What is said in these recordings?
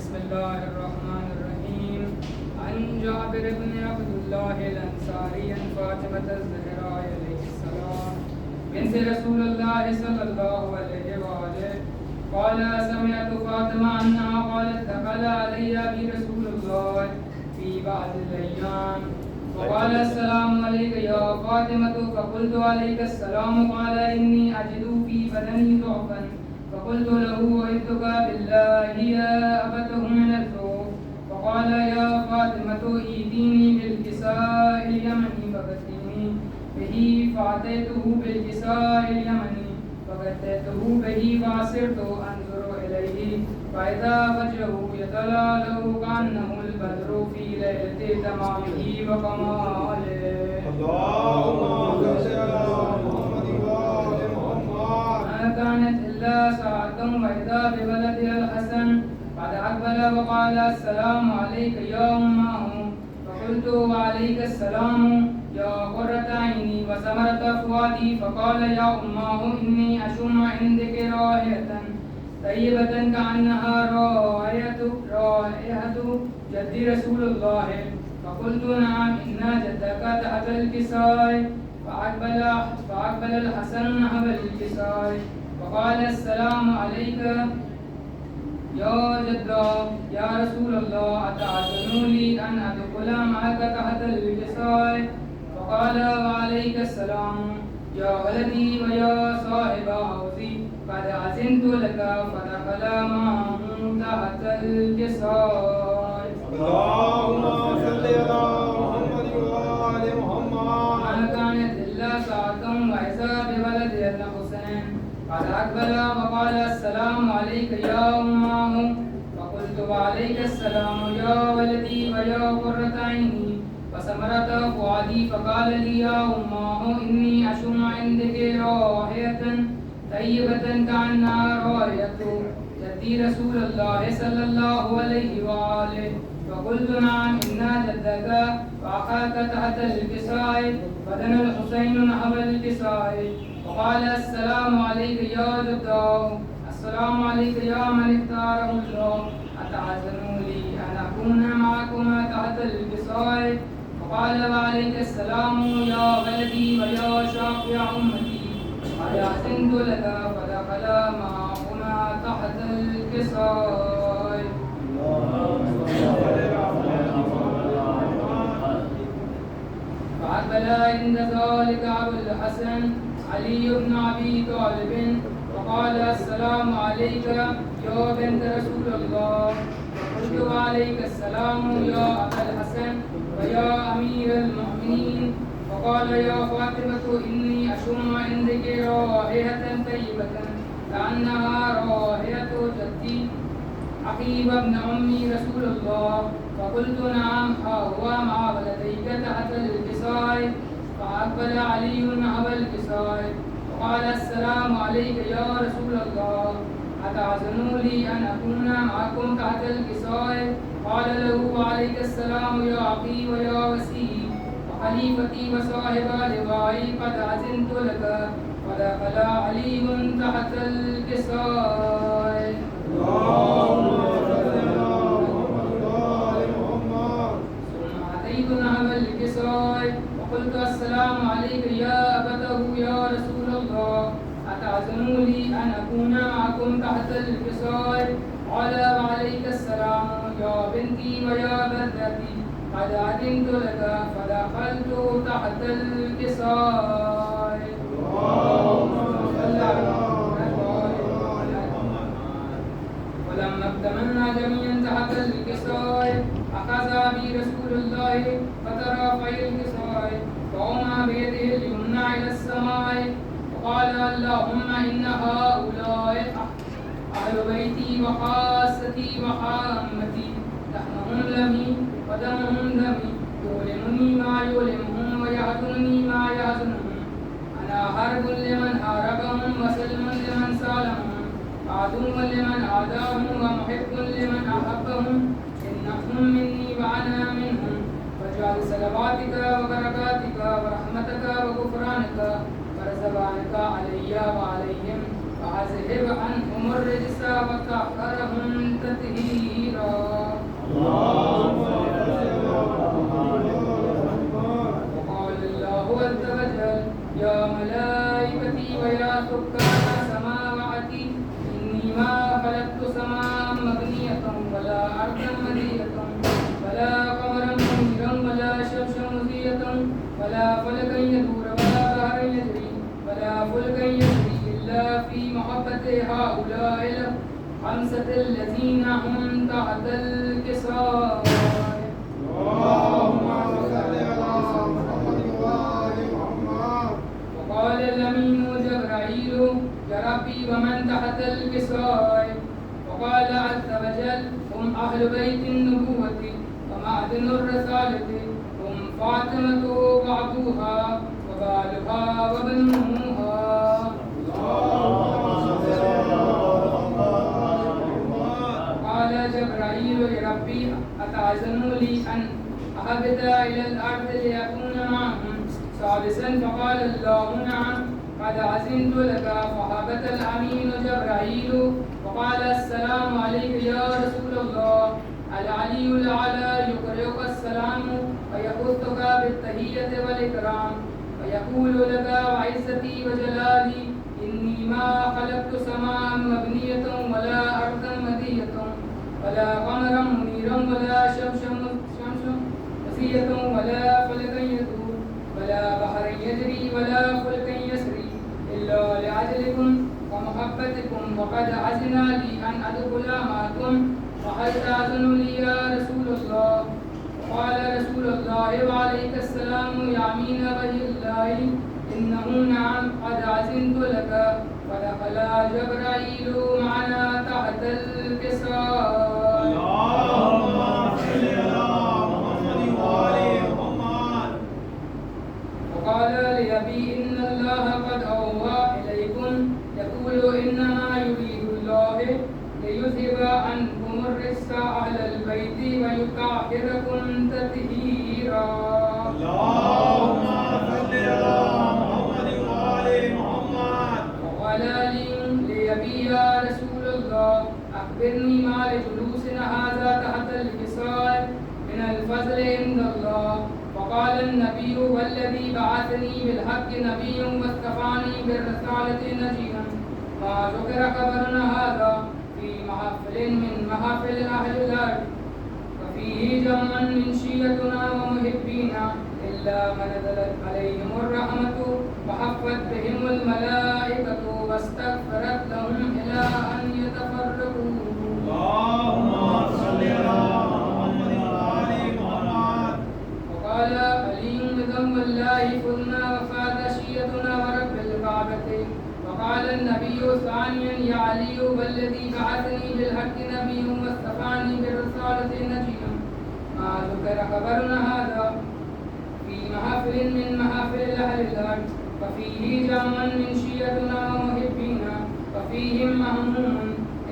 بسم الله الرحمن الرحيم. عن جابر بن عبد الله الأنصاري عن فاطمة الزهراء عليه السلام بنت رسول الله صلى الله عليه وآله قال سمعت فاطمة أنها قالت دخل علي أبي رسول الله في بعض الأيام فقال السلام عليك يا فاطمة فقلت عليك السلام قال إني أجد في بدني ضعفا فقلت له وعدتك بالله يا أبته من الزوف فقال يا فاطمة ائتيني بالكساء اليمني فغطيني به فأتيته بالكساء اليمني فغطيته به فصرت أنظر إليه فإذا وجهه يتلألأ كأنه البدر في ليلة تمامه وكماله. اللهم صل على محمد وآل محمد. ما كانت إلا ساعة وإذا بولدها الحسن قد أقبل وقال السلام عليك يا أمه فقلت وعليك السلام يا قرة عيني وثمرة فؤادي فقال يا أمه إني أشم عندك رائحة طيبة كأنها رائحة جد رسول الله فقلت نعم إن جدك تحت الكساء فأقبل الحسن نحو الكساء فقال السلام عليك يا جدة يا رسول الله أتأذن لي أن أدخل معك تحت الكساء فقال وعليك السلام يا ولدي ويا صاحب حوزي قد أذنت لك فدخل معه تحت الكساء. اللهم صل على محمد وآل محمد. ما كانت إلا ساعة وإذا بولدها الحسين قد أقبل وقال السلام عليك يا أمه فقلت وعليك السلام يا ولدي ويا قرة عيني وثمرة فؤادي فقال لي يا أمه إني أشم عندك رائحة طيبة كأنها رائحة جدي رسول الله صلى الله عليه وآله فقلت نعم إن جدك وأخاك تحت الكساء فدنا الحسين نحو الكساء وقال السلام عليك يا جدة السلام عليك يا من اختاره الله أتعزن لي أن أكون معكما تحت الكساء فقال وعليك السلام يا ولدي ويا شافع أمتي قد أحسنت لك فدخل معهما تحت الكساء. فأقبل عند ذلك أبو الحسن علي بن أبي طالب وقال السلام عليك يا بنت رسول الله فقلت وعليك السلام يا أبا الحسن ويا أمير المؤمنين فقال يا فاطمة إني أشم عندك رائحة طيبة كأنها رائحة جدي أخي وابن أمي رسول الله فقلت نعم هو مع ولديك تحت الكساء فأقبل علي نحو الكساء وقال السلام عليك يا رسول الله أتعزن لي أن أكون معكم تحت الكساء قال له وعليك السلام يا أخي ويا وسيي وخليفتي وصاحب لوائي قد أذنت لك ودخل علي تحت الكساء. اللهم صل على محمد وآل محمد. ثم أتيت نحو الكساء وقلت السلام عليك يا أبته يا رسول الله أتأذن لي أن أكون معكم تحت الكساء قال وعليك السلام يا بنتي ويا بذتي قد أذنت لك فدخلت تحت الكساء. اللهم صل على محمد. ولما اكتملنا جميعا تحت الكساء أخذ بي رسول الله فترفع الكساء فوما بيده اليمنى إلى السماء وقال اللهم إن هؤلاء أهل بيتي وخاصتي وحامتي لحمهم لمي ودمهم دمي يؤلمني ما يؤلمهم ويحزنني ما يحزنهم أنا حرب لمن حاربهم وسلم لمن سالمهم عدو لمن عاداهم ومحب لمن أحبهم إنهم مني وأنا منهم واجعل صلواتك وبركاتك ورحمتك وغفرانك ورزوانك علي وعليهم وأذهب عنهم الرجس وطهرهم تطهيرا. محبة هؤلاء الخمسة الذين هم تحت الكساء. اللهم صل على محمد وآل محمد. وقال الأمين جبرائيل يا ربي ومن تحت الكساء. وقال عز وجل هم أهل بيت النبوة ومعدن الرسالة، هم فاطمة وعبدها وبالها وبنوها. قال جبرائيل يا ربي أتعزم لي أن أهبط إلى الأرض لأكون معهم سادسا؟ فقال الله نعم قد عزمت لك. فهبط الأمين جبرائيل وقال السلام عليك يا رسول الله. العلي الأعلى يقرئك السلام ويخصك بالتحية والإكرام ويقول لك وعزتي وجلالي إني ما خلقت سماء مبنية ولا أرضا مدية ولا قمرا منيرا ولا شمسا مسية ولا فلكا يدور ولا بحرا يجري ولا فلكا يسري إلا لأجلكم ومحبتكم، وقد عزم لي أن أدخل معكم، وهل تأذن لي يا رسول الله؟ قال رسول الله وعليك السلام يا أمين وجه الله إنه نعم قد عزمت لك. ودخل جبرائيل معنا تحت الكساء. اللهم صل على محمد وآل محمد. وقال لأبي إن الله قد أوحى إليكم يقول إنما يريد الله ليذهب عنكم الرجس أهل البيت ويطهركم تطهيرا. اللهم صل على محمد وآل محمد. وقال لأبي يا رسول الله أخبرني ما لجلوسنا هذا تحت الكساء من الفضل عند الله. فقال النبي والذي بعثني بالحق نبي واصطفاني بالرسالة نجيا ما ذكر خبرنا هذا في محفل من محافل أهل الأرض، وفيه جمع من شيعتنا ومحبينا إلا ما نزلت عليهم الرحمة وحفت بهم الملائكة واستغفرت لهم إلى أن يتفرقوا. اللهم صل على محمد وآل محمد. وقال علي بذنب الله فزنا وفات شيعتنا ورب الكعبة. وقال النبي ثانيا يا علي والذي بعثني بالحق نبي واصطفاني بالرسالة نجيا ما ذكر خبرنا هذا في محافل من محافل أهل الأرض، وفيه جمع من شيعتنا ومحبينا وفيهم مهموم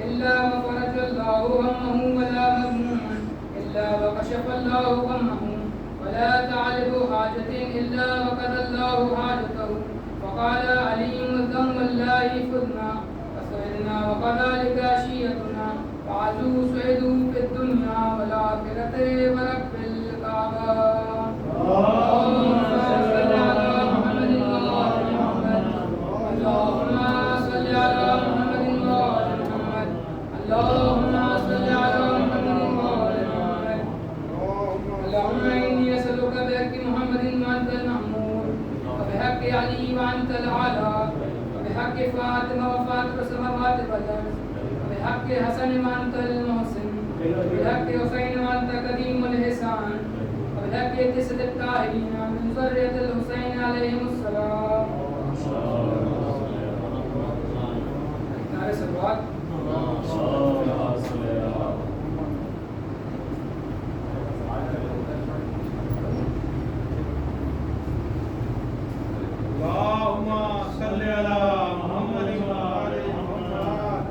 إلا وفرج الله همه ولا مغموم إلا وكشف الله غمه ولا تعلب حاجة إلا وقضى الله حاجته. وقال علي ذنب الله فزنا وسعدنا وكذلك شيعتنا وعزوا سعدوا في الدنيا والآخرة ورب الكعبة. اللهم صل على محمد وآل محمد. اللهم صل على محمد وآل محمد. اللهم صل على محمد وآل محمد. اللهم إني أسألك بحق محمد وأنت المأمور، وبحق علي وأنت الأعلى، وبحق فاطمة وفاطر السماوات والأرض، وبحق حسن وأنت المحسن، وبحق حسين وأنت قديم الإحسان، وبحق تسعة الطاهرين من ذرية الحسين عليهم السلام. نعرہ صلوات. اللهم صل على محمد وآل محمد.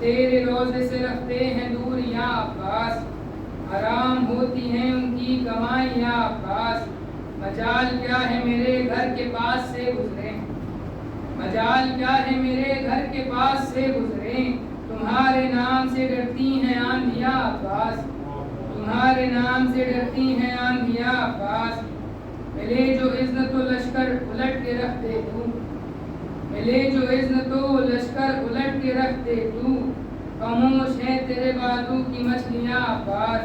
تیرے روزے سے رکھتے ہیں دور یا عباس، حرام ہوتی ہیں ان کی کمائیاں عباس، مجال کیا ہے میرے گھر کے پاس سے گزرے، مجال کیا ہے میرے گھر کے پاس سے گزرے، تمہارے نام سے ڈرتی ہیں آندھیاں عباس، تمہارے نام سے ڈرتی ہیں آندھیاں عباس، ملے جو عزت و لشکر الٹ کے رکھتے تو، ملے جو عزت و لشکر الٹ کے رکھتے تو، خاموش ہیں تیرے بازو کی مچھلیاں عباس،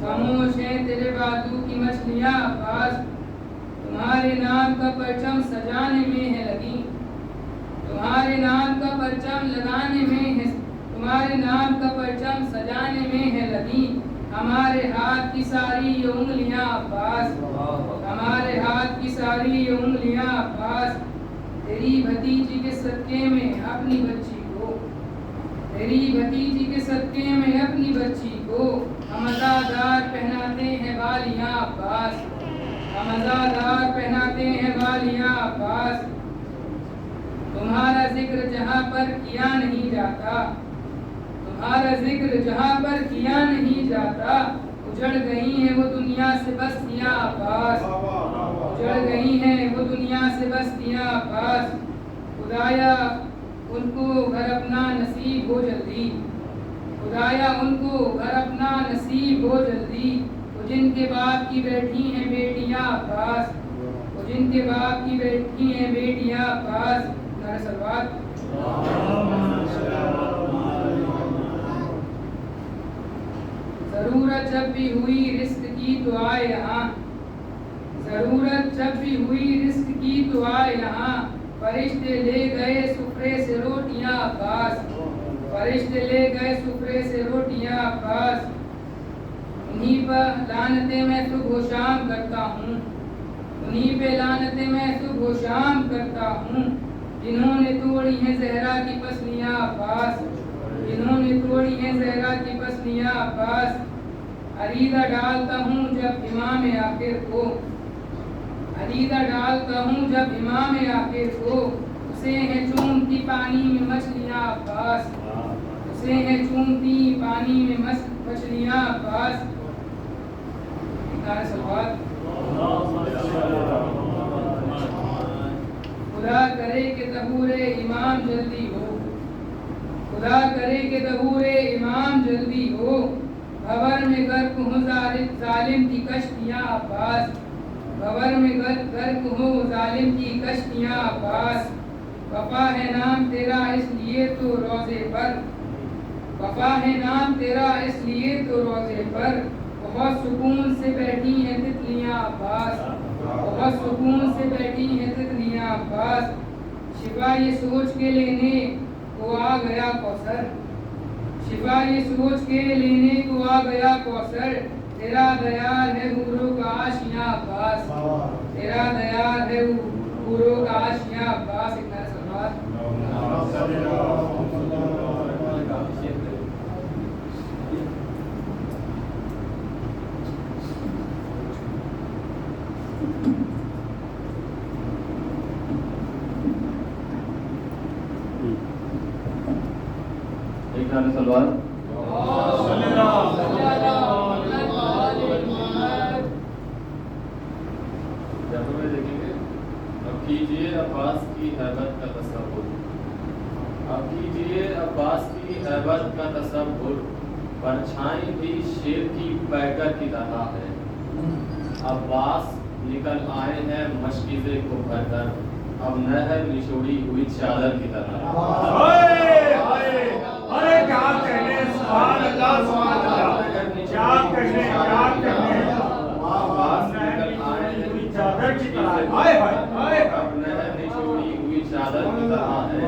خاموش ہیں تیرے بازو کی مچھلیاں عباس، تمہارے نام کا پرچم سجانے میں ہے لگی، تمہارے نام کا پرچم لگانے میں ہے، تمہارے نام کا پرچم سجانے میں ہے لگی، ہمارے ہاتھ کی ساری یہ انگلیاں عباس، ہمارے ہاتھ کی ساری یہ انگلیاں عباس، تیری بھتیجی کے صدقے میں اپنی بچی کو، تیری بھتیجی کے صدقے میں اپنی بچی کو ہم ازادار پہناتے ہیں بالیاں عباس، ہم ازادار پہناتے ہیں بالیاں عباس، تمہارا ذکر جہاں پر کیا نہیں جاتا، تمہارا ذکر جہاں پر کیا نہیں جاتا، اجڑ گئی ہیں وہ دنیا سے بستیاں عباس، اجڑ گئی ہیں وہ دنیا سے بستیاں عباس، خدایا ان کو گھر اپنا نصیب ہو جلدی، خدایا ان کو گھر اپنا نصیب ہو جلدی، وہ جن کے باپ کی بیٹھی ہیں بیٹیاں عباس، وہ جن کے باپ کی بیٹھی ہیں بیٹیاں عباس، نعرہ صلوات۔ ضرورت جب بھی ہوئی رزق کی تو آئے یہاں، ضرورت جب بھی ہوئی رزق کی تو آئے یہاں، فرشتے لے گئے سفرے سے روٹیاں عباس، فرشتے لے گئے سفرے سے روٹیاں عباس، انہی پر لعنتیں میں صبح و شام کرتا ہوں، انہی پہ لعنتیں میں صبح و شام کرتا ہوں، جنہوں نے توڑی ہیں زہرا کی پسلیاں عباس، جنہوں نے توڑی ہیں زہرا کی پسلیاں عباس، عریضہ ڈالتا ہوں جب امام آخر کو، عریضہ ڈالتا ہوں جب امام آخر کو، اسے ہیں چومتی پانی میں مچھلیاں عباس، اسے ہیں چومتی پانی میں مچھلیاں عباس، نعرہ صلوات۔ خدا کرے کہ ظہور امام جلدی ہو، خدا کرے کہ ظہور امام جلدی ہو، بھور میں غرق ہوں ظالم کی کشتیاں عباس، بھور میں غرق ہوں ظالم کی کشتیاں عباس، وفا ہے نام تیرا اس لیے تو روزے پر، وفا ہے نام تیرا اس لیے تو روزے پر، بہت سکون سے بیٹھی ہیں تتلیاں عباس، بہت سکون سے بیٹھی ہیں تتلیاں عباس، شفا یہ سوچ کے لینے کو آ گیا کوثر، شفا یہ سوچ کے لینے کو آ گیا کوثر، تیرا دیار ہے حوروں کا آشیاں عباس، تیرا دیار ہے حوروں کا آشیاں عباس، ایک نعرہ صلوات۔ ایک نعرہ صلوات۔ دیکھیں گے اب کیجئے عباس کی ہیبت کا تصور، اب کیجئے عباس کی ہیبت کا تصور، پرچھائیں بھی شیر کی پیکر کی طرح ہے، عباس نکل آئے ہیں مشکیزے کو بھر کر، اب نہر نچوڑی ہوئی چادر کی طرح۔ ارے کیا کہنے، سبحان اللہ سبحان اللہ، کیا کہنے کیا کہنے، عباس نکل آئے ہیں چادر کی طرح، آئے بھائی، اب نہر نچوڑی ہوئی چادر کی طرح ہے،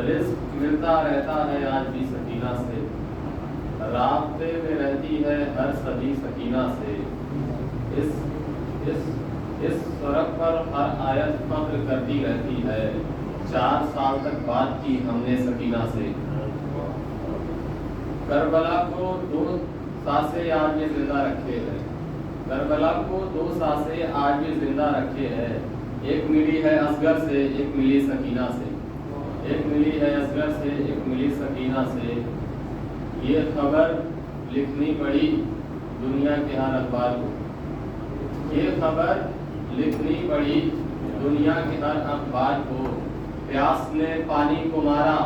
رزق ملتا رہتا ہے آج بھی سکینہ سے، رابطے میں رہتی ہے ہر صدی سکینہ سے، اس سڑک پر ہر آیت فخر کرتی رہتی ہے، 4 سال تک بات کی ہم نے سکینہ سے، کربلا کو 2 سانسیں آج بھی زندہ رکھے ہیں، کربلا کو 2 سانسیں آج بھی زندہ رکھے ہیں، ایک ملی ہے اصغر سے ایک ملی سکینہ سے، ایک ملی ہے اصغر سے، ایک ملی سکینہ سے، یہ خبر لکھنی پڑی دنیا کے ہر اخبار کو، یہ خبر لکھنی پڑی دنیا کے ہر اخبار کو، پیاس نے پانی کو مارا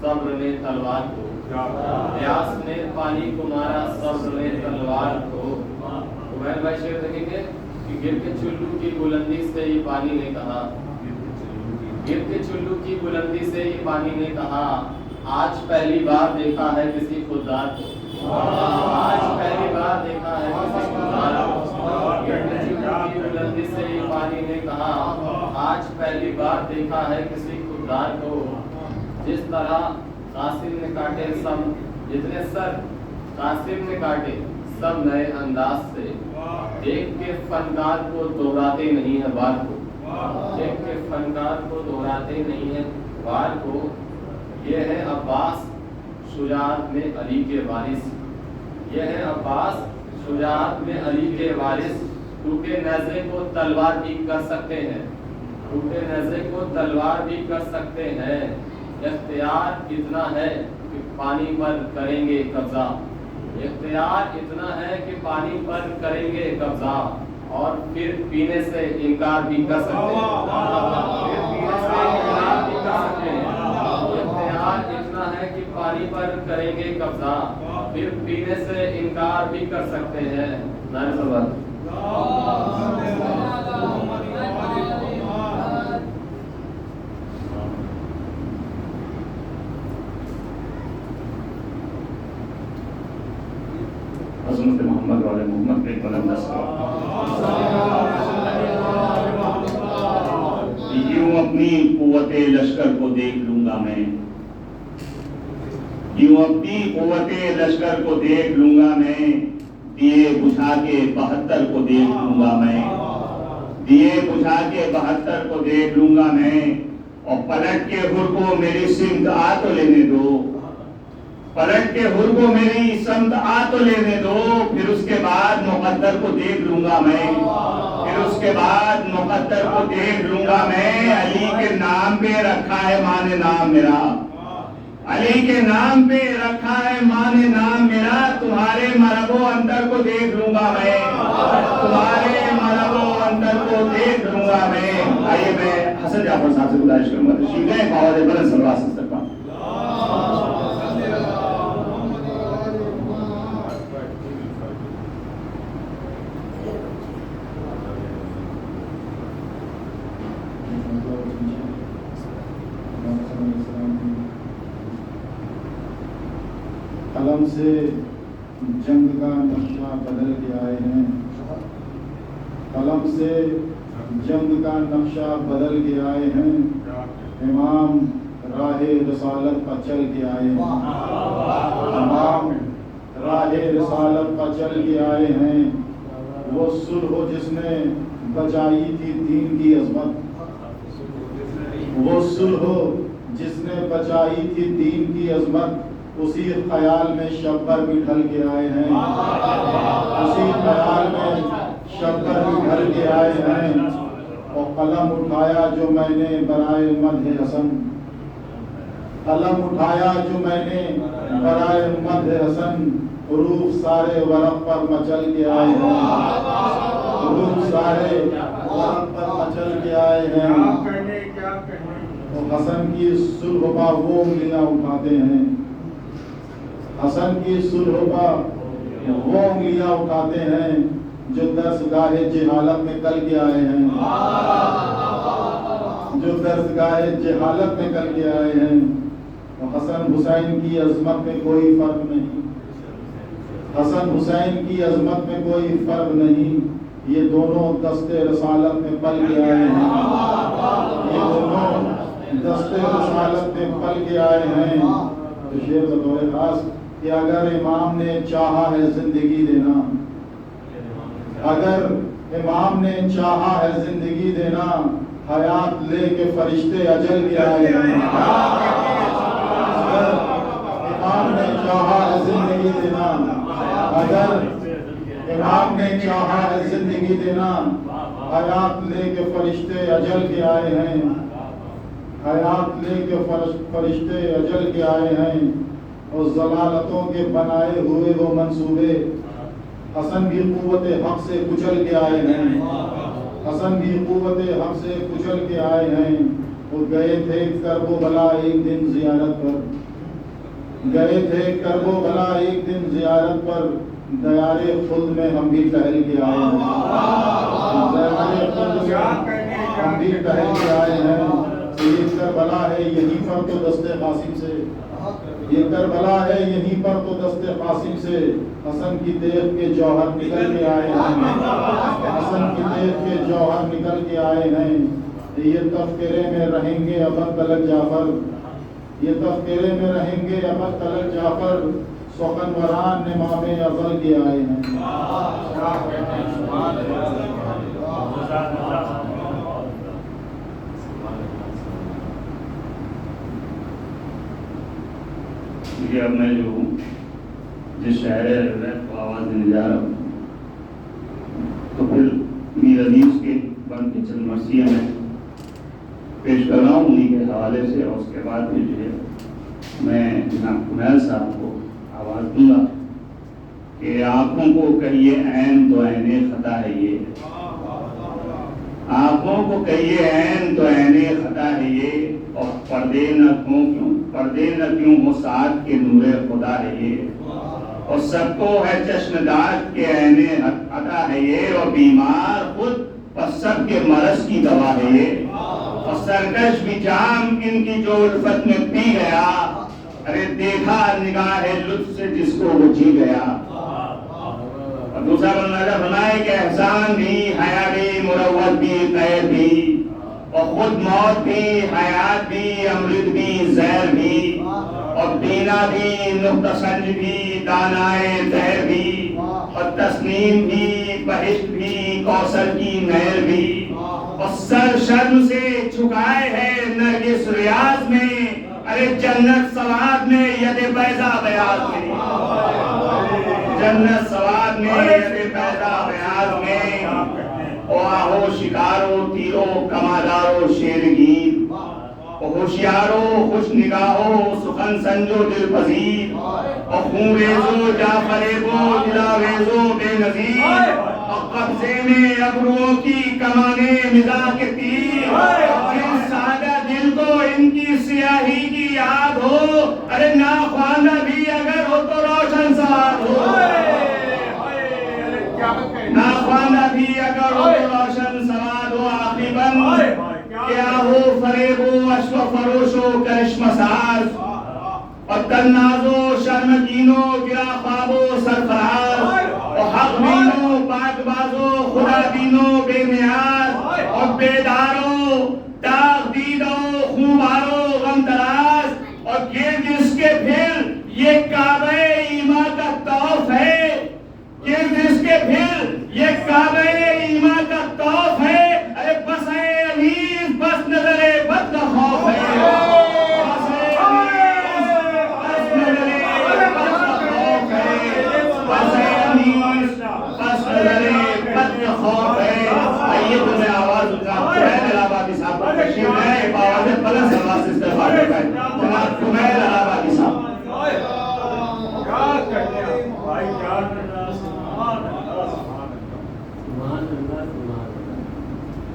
صبر نے تلوار کو، پیاس نے پانی کو مارا صبر نے تلوار کو۔ عمیر بھائی شعر دیکھیں گے کہ گر کے چلو کی بلندی سے یہ پانی نے کہا، گر کے چلو کی بلندی سے یہ پانی نے کہا، آج پہلی بار دیکھا ہے کسی خوددار کو، آج پہلی بار دیکھا ہے کسی خوددار کو، گر کے چلو کی بلندی سے یہ پانی نے کہا، آج پہلی بار دیکھا ہے کسی خوددار کو۔ جس طرح قاسم نے کاٹے سب، جتنے سر قاسم نے کاٹے سب نئے انداز سے، دیکھ کے فنکار کو دہراتے نہیں ہے بار کو، دیکھ کے فنکار کو دہراتے نہیں ہے بار کو۔ یہ ہے عباس شجاعت میں علی کے وارث، یہ ہے عباس شجاعت میں علی کے وارث، ٹوٹے نیزے کو تلوار بھی کر سکتے ہیں، ٹوٹے نیزے کو تلوار بھی کر سکتے ہیں، اختیار اتنا ہے کہ پانی پر کریں گے قبضہ، اختیار اتنا ہے کہ پانی پر کریں گے قبضہ، اور پھر پینے سے انکار بھی کر سکتے ہیں، پھر پینے سے انکار بھی کر سکتے ہیں، اختیار اتنا ہے کہ پانی پر کریں گے قبضہ، پھر پینے سے انکار بھی کر سکتے ہیں۔ نعرہ صلوات۔ حضرت محمد والے محمد کے بلند یوں اپنی قوت لشکر کو دیکھ لوں گا میں، یوں اپنی قوت لشکر کو دیکھ لوں گا میں، دیے بجھا کے 72 کو دیکھ لوں گا میں، دیے بجھا کے 72 کو دیکھ لوں گا میں، اور پلٹ کے ہر کو میری سمت آ تو لینے دو، پلٹ کے ہر کو میری سمت آ تو لینے دو، پھر اس کے بعد مقدر کو دیکھ لوں گا میں، پھر اس کے بعد مقدر کو دیکھ لوں گا میں۔ علی کے نام پہ رکھا ہے مان نام میرا، علی کے نام پہ رکھا ہے مان نام میرا، تمہارے مرب و اندر کو دیکھ لوں گا میں، تمہارے مرب و اندر کو دیکھ لوں گا میں۔ آئیے میں حسن جعفر صاحب سے گزارش کروں گا تشریف لائیں، فواد بلند صلوات سے استقبال۔ قلم سے جنگ کا نقشہ بدل کے آئے ہیں، قلم سے جنگ کا نقشہ بدل کے آئے ہیں، امام راہ رسالت پر چل کے آئے ہیں، امام راہ رسالت پر چل کے آئے ہیں۔ وہ صلح جس نے بچائی تھی دین کی عظمت، وہ صلح جس نے بچائی تھی دین کی عظمت، اسی خیال میں شب پر بھی ڈھل کے آئے ہیں، اسی خیال میں شب پر بھی ڈھل کے آئے ہیں۔ اور قلم اٹھایا جو میں نے برائے مدح حسن، قلم اٹھایا جو میں نے برائے مدح حسن، حروف سارے ورق پر مچل کے آئے ہیں، حروف سارے ورق پر مچل کے آئے ہیں۔ اور حسن کی صلح پہ وہ انگلیاں اٹھاتے ہیں، حسن کی صلح پہ وہ انگلیاں اٹھاتے ہیں جو درسگاہ جہالت میں کل کے آئے ہیں، جو درسگاہ جہالت میں کل کے آئے ہیں۔ اور حسن حسین کی عظمت میں کوئی فرق نہیں، حسن حسین کی عظمت میں کوئی فرق نہیں، یہ دونوں دست رسالت میں پل کے آئے ہیں، یہ دونوں دست رسالت میں پل کے آئے ہیں۔ تو شعر بطور خاص کہ اگر امام نے چاہا ہے زندگی دینا، اگر امام نے چاہا ہے زندگی دینا، حیات لے کے فرشتے اجل بھی آئے ہیں۔ اگر امام نے چاہا ہے زندگی دینا، اگر امام نے چاہا ہے زندگی دینا، حیات لے کے فرشتے اجل کے آئے ہیں۔ حیات لے کے فرشتے اجل کے آئے ہیں اور ضلالتوں کے بنائے ہوئے وہ منصوبے حسن بھی قوت حق سے کچل کے آئے ہیں، حسن بھی قوت حق سے کچل کے آئے ہیں۔ وہ گئے تھے کربلا ایک دن زیارت پر، گئے تھے کربلا ایک دن زیارت پر، دیار خلد میں ہم بھی ٹہل کے آئے ہیں، دیار خلد میں ہم بھی ٹہل کے آئے ہیں۔ یہ کربلا ہے یہیں پر تو دست قاسم سے، یہ کربلا ہے یہیں پر تو دست قاسم سے، حسن کی دیکھ کے جوہر نکل کے آئے ہیں، حسن کی دیکھ کے جوہر نکل کے آئے ہیں۔ یہ تفکرے میں رہیں گے ابد تلک جعفر، یہ تفکرے میں رہیں گے ابد تلک جعفر، سخنوران امام افضل کے آئے ہیں۔ یہ اب میں جو جس شاعر کو آواز دینے جا رہا ہوں تو پھر میر حدیث کے بند کے چند مرثیہ میں پیش کر رہا ہوں انہی کے حوالے سے، اور اس کے بعد پھر جو ہے میں جناب کنیل صاحب کو آواز دوں گا کہ آنکھوں کو کہیے عین تو عین خطا ہے یہ، آنکھوں کو کہیے عین تو عین خطا ہے یہ، اور پردے نہ کیوں ہو ساتھ کے نور خدا ہے یہ، اور سب کو ہے چشم داد کے عین عطا ہے یہ، اور بیمار خود اور سب کے مرض کی دوا ہے یہ، اور سرکش بھی جام ان کی جو الفت میں پی گیا، ارے دیکھا نگاہ لطف سے جس کو وہ جی گیا۔ اور دوسرا بنانا بنائے کہ احسان بھی، حیا بھی، مروت بھی، قید بھی، اور خود موت بھی، حیات بھی، امرت بھی، زہر بھی، اور بینا بھی، نقطہ سنج بھی، دانائے زہر بھی، اور تسنیم بھی، بہشت بھی، کوثر کی نہر بھی، اور سر شرم سے چھکائے ہے نرگس ریاض میں، ارے جنت سواد میں ید بیضا بیاض میں، جنت سواد میں ید بیضا بیاض میں، او آہو شکارو تیرو کمادارو شیرگیر، او ہوشیارو خوش نگاہو سخن سنجو دل پذیر، او خون ریزو جا فریبو دلا ریزو بے نظیر، اور قبضے میں ابرووں کی کمانے مزاح کے تیر، جن سادہ دل کو ان کی سیاہی کی یاد ہو، ارے ناخواندہ بھی اگر ہو تو روشن سواد ہو، ناخواندہ بھی اگر ہو تو روشن سواد ہو، آخری بند کیا ہو فریب و عشق و فروش و کرشم ساز، اور تناز و شرمگین و گرا خواب و سرفراز، اور حق بین و پاک باز و خدا بین و بے نیاز، اور بیدار و داغ دید و خوبار و غم دراز، اور یہ جس کے پھر یہ کعبہ ایماں کا طواف ہے، یہ جس کے پھر یہ کعبہ ایماں کا طواف ہے، ارے بس اے عزیز بس نظر بد کا خوف ہے، بس اے عزیز بس نظر بد کا خوف ہے، بس اے عزیز بس نظر بد کا خوف ہے۔ آئیے تو میں آواز اٹھا کمیل الہٰبادی صاحب کو تشریف لائیں، ایک آواز پلس آواز سے استعفیٰ کرتا ہے جناب کمیل الہٰبادی صاحب۔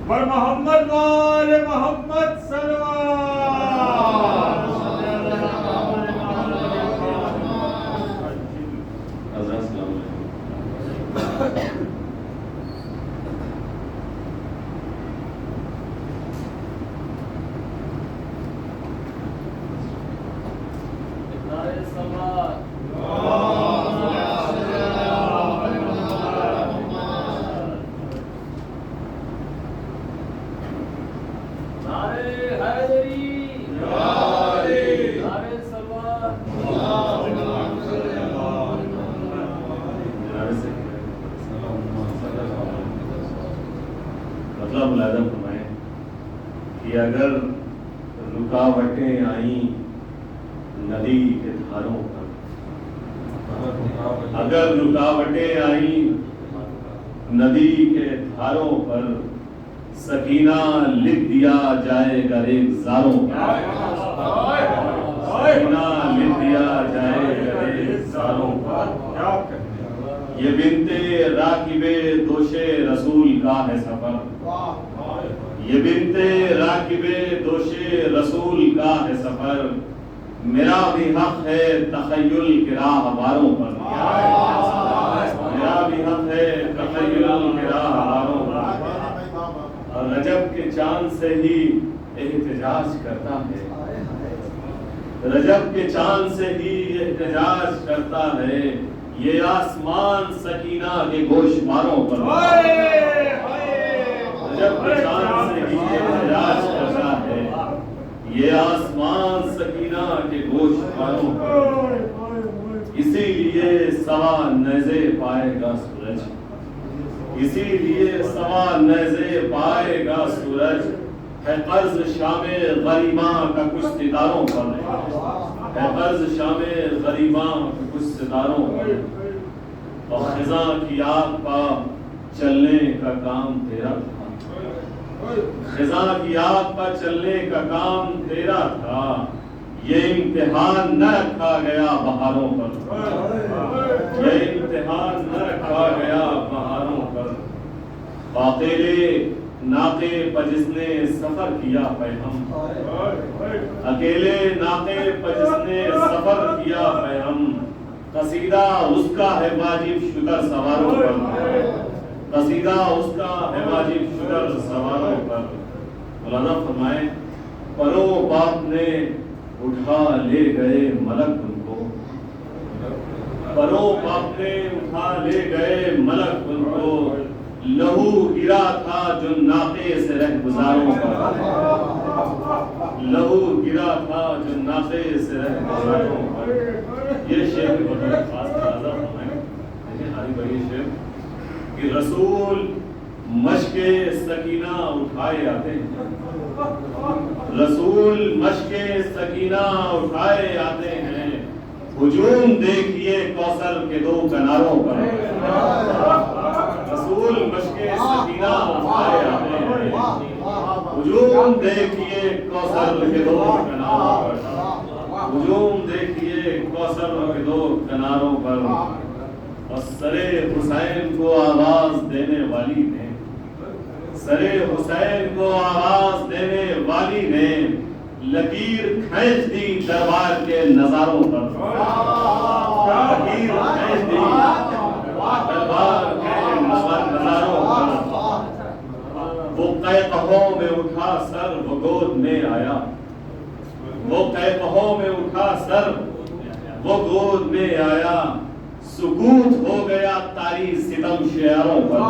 پر محمد وال محمد صلوات۔ السلام علیکم۔ مطلب ملاحظہ فرمائیں کہ اگر رکاوٹیں آئیں ندی کے دھاروں پر، اگر رکاوٹیں آئیں ندی کے دھاروں پر، سکینہ لکھ دیا جائے گا ریگزاروں پر، سکینہ لکھ دیا جائے گا ریگزاروں پر۔ یہ بنتے راکب دوش رسول کا ہے سفر، یہ بنتے راکب دوش رسول کا ہے سفر، میرا بھی حق ہے تخیل کے راہواروں پر، میرا بھی حق ہے تخیل کے راہواروں پر۔ اور رجب کے چاند سے ہی احتجاج کرتا ہے، رجب کے چاند سے ہی احتجاج کرتا ہے، یہ آسمان سکینہ کے گوشواروں پر، رجب کے چاند سے ہی احتجاج کرتا ہے، یہ آسمان سکینہ کے گوشواروں پر۔ اسی لیے سوا نیزے پائے گا سورج، اسی لیے سوا نیزے پائے گا سورج، ہے قرض شام غریباں کا کچھ ستاروں پر، ہے قرض شام غریباں کا کچھ ستاروں پر۔ اور خزاں کی آگ پا چلنے کا کام تیرا تھا، خزاں کی آگ پا چلنے کا کام تیرا تھا، یہ امتحان نہ رکھا گیا بہاروں پر، یہ امتحان نہ رکھا گیا بہاروں پر۔ اکیلے ناقے پر جس نے سفر کیا پیغام، اکیلے ناقے پر جس نے سفر کیا پیغام، قصیدہ اس کا ہے واجب شکر سواروں پر، قصیدہ اس کا ہے واجب شکر سواروں پر۔ مولانا فرمائے پرو باپ نے اٹھا لے گئے ملک ان کو، پرو باپ نے اٹھا لے گئے ملک ان کو، لہو گرا تھا جو ناقے سے رہ گزاروں پر، لہو گرا تھا جو ناقے سے رہ گزاروں پر۔ یہ شعر بہت خاص ترازہ فرمائے، دیکھیں ہاری بڑی شعر کہ رسول مشق سکینہ اٹھائے آتے ہیں، رسول مشق سکینہ اٹھائے آتے ہیں، ہجوم دیکھیے کوثر کے دو کناروں پر، رسول مشق سکینہ اٹھائے آتے ہیں، ہجوم دیکھیے کوثر کے دو کناروں پر، ہجوم دیکھیے کوثر کے دو کناروں پر۔ اور سرے حسین کو آواز دینے والی نے، سرے حسین کو آواز دینے والی نے لکیر کھینچ دی دربار کے نظاروں پر، لکیر کھینچ دی دربار کے نظاروں پر۔ وہ قہقہوں میں اٹھا سر وہ گود میں آیا، وہ قہقہوں میں اٹھا سر وہ گود میں آیا، سکوت ہو گیا تاریخ ستم شعروں پر،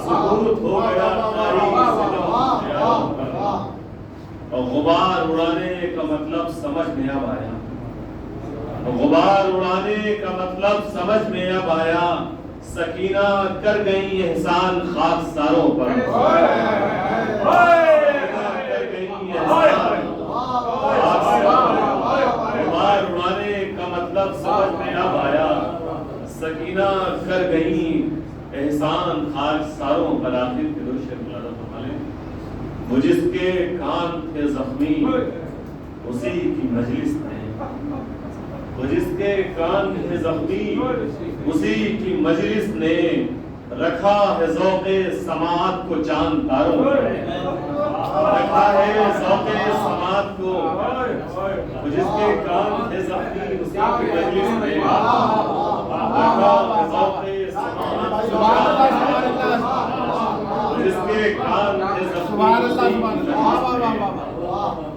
سکوت ہو گیا تاریخ ستم شعروں پر۔ اور غبار اڑانے کا مطلب سمجھ میں اب آیا، غبار اڑانے کا مطلب سمجھ میں اب آیا، سکینہ کر گئی احسان خاکساروں پر، غبار اڑانے کا مطلب سمجھ میں اب آیا، سکینہ کر گئی احسان خاکساروں پر۔ آخر کے دو شعر ملاحظہ فرما لیں، وہ جس کے کان تھے زخمی اسی کی مجلس نے، وہ جس کے کان تھے زخمی اسی کی مجلس نے، رکھا ہے ذوق سماعت کو چاند تاروں پر، رکھا ہے ذوق سماعت کو، وہ جس کے کان تھے زخمی اسی کی مجلس نے، رکھا ہے ذوق سماعت کو چاند تاروں پر، جس کے کان تھے زخمی اسی کی مجلس نے،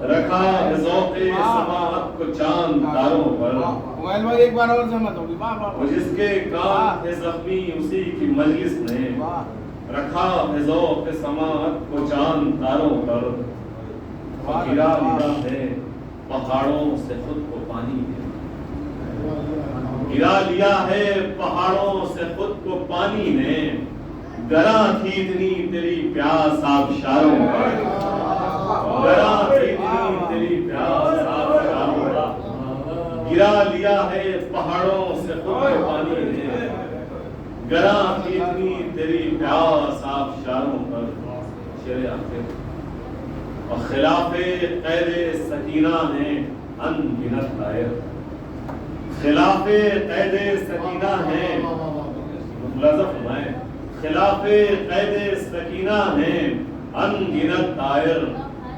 رکھا ہے ذوق سماعت کو چاند تاروں پر۔ ایک بار اور سمجھ ہوگی، وہ جس کے کان تھے زخمی اسی کی مجلس نے، رکھا ہے ذوق سماعت کو چاند تاروں پر۔ گرا لیا ہے پہاڑوں سے خود کو پانی نے، گرا لیا ہے پہاڑوں سے خود کو پانی نے، گراں تھی اتنی تیری پیاس آبشاروں پر، گراں تھی اتنی تیری پیاس آبشاروں پر۔ گرا لیا ہے پہاڑوں سے خود کو پانی نے، گراں تھی اتنی تیری پیاس آبشاروں پر۔ شعر آخر اور خلاف قید سکینہ ہیں ان گنت طائر خلاف قید سکینہ ہیں ملازم فرمائیں خلاف قید سکینہ ہیں ان گنت طائر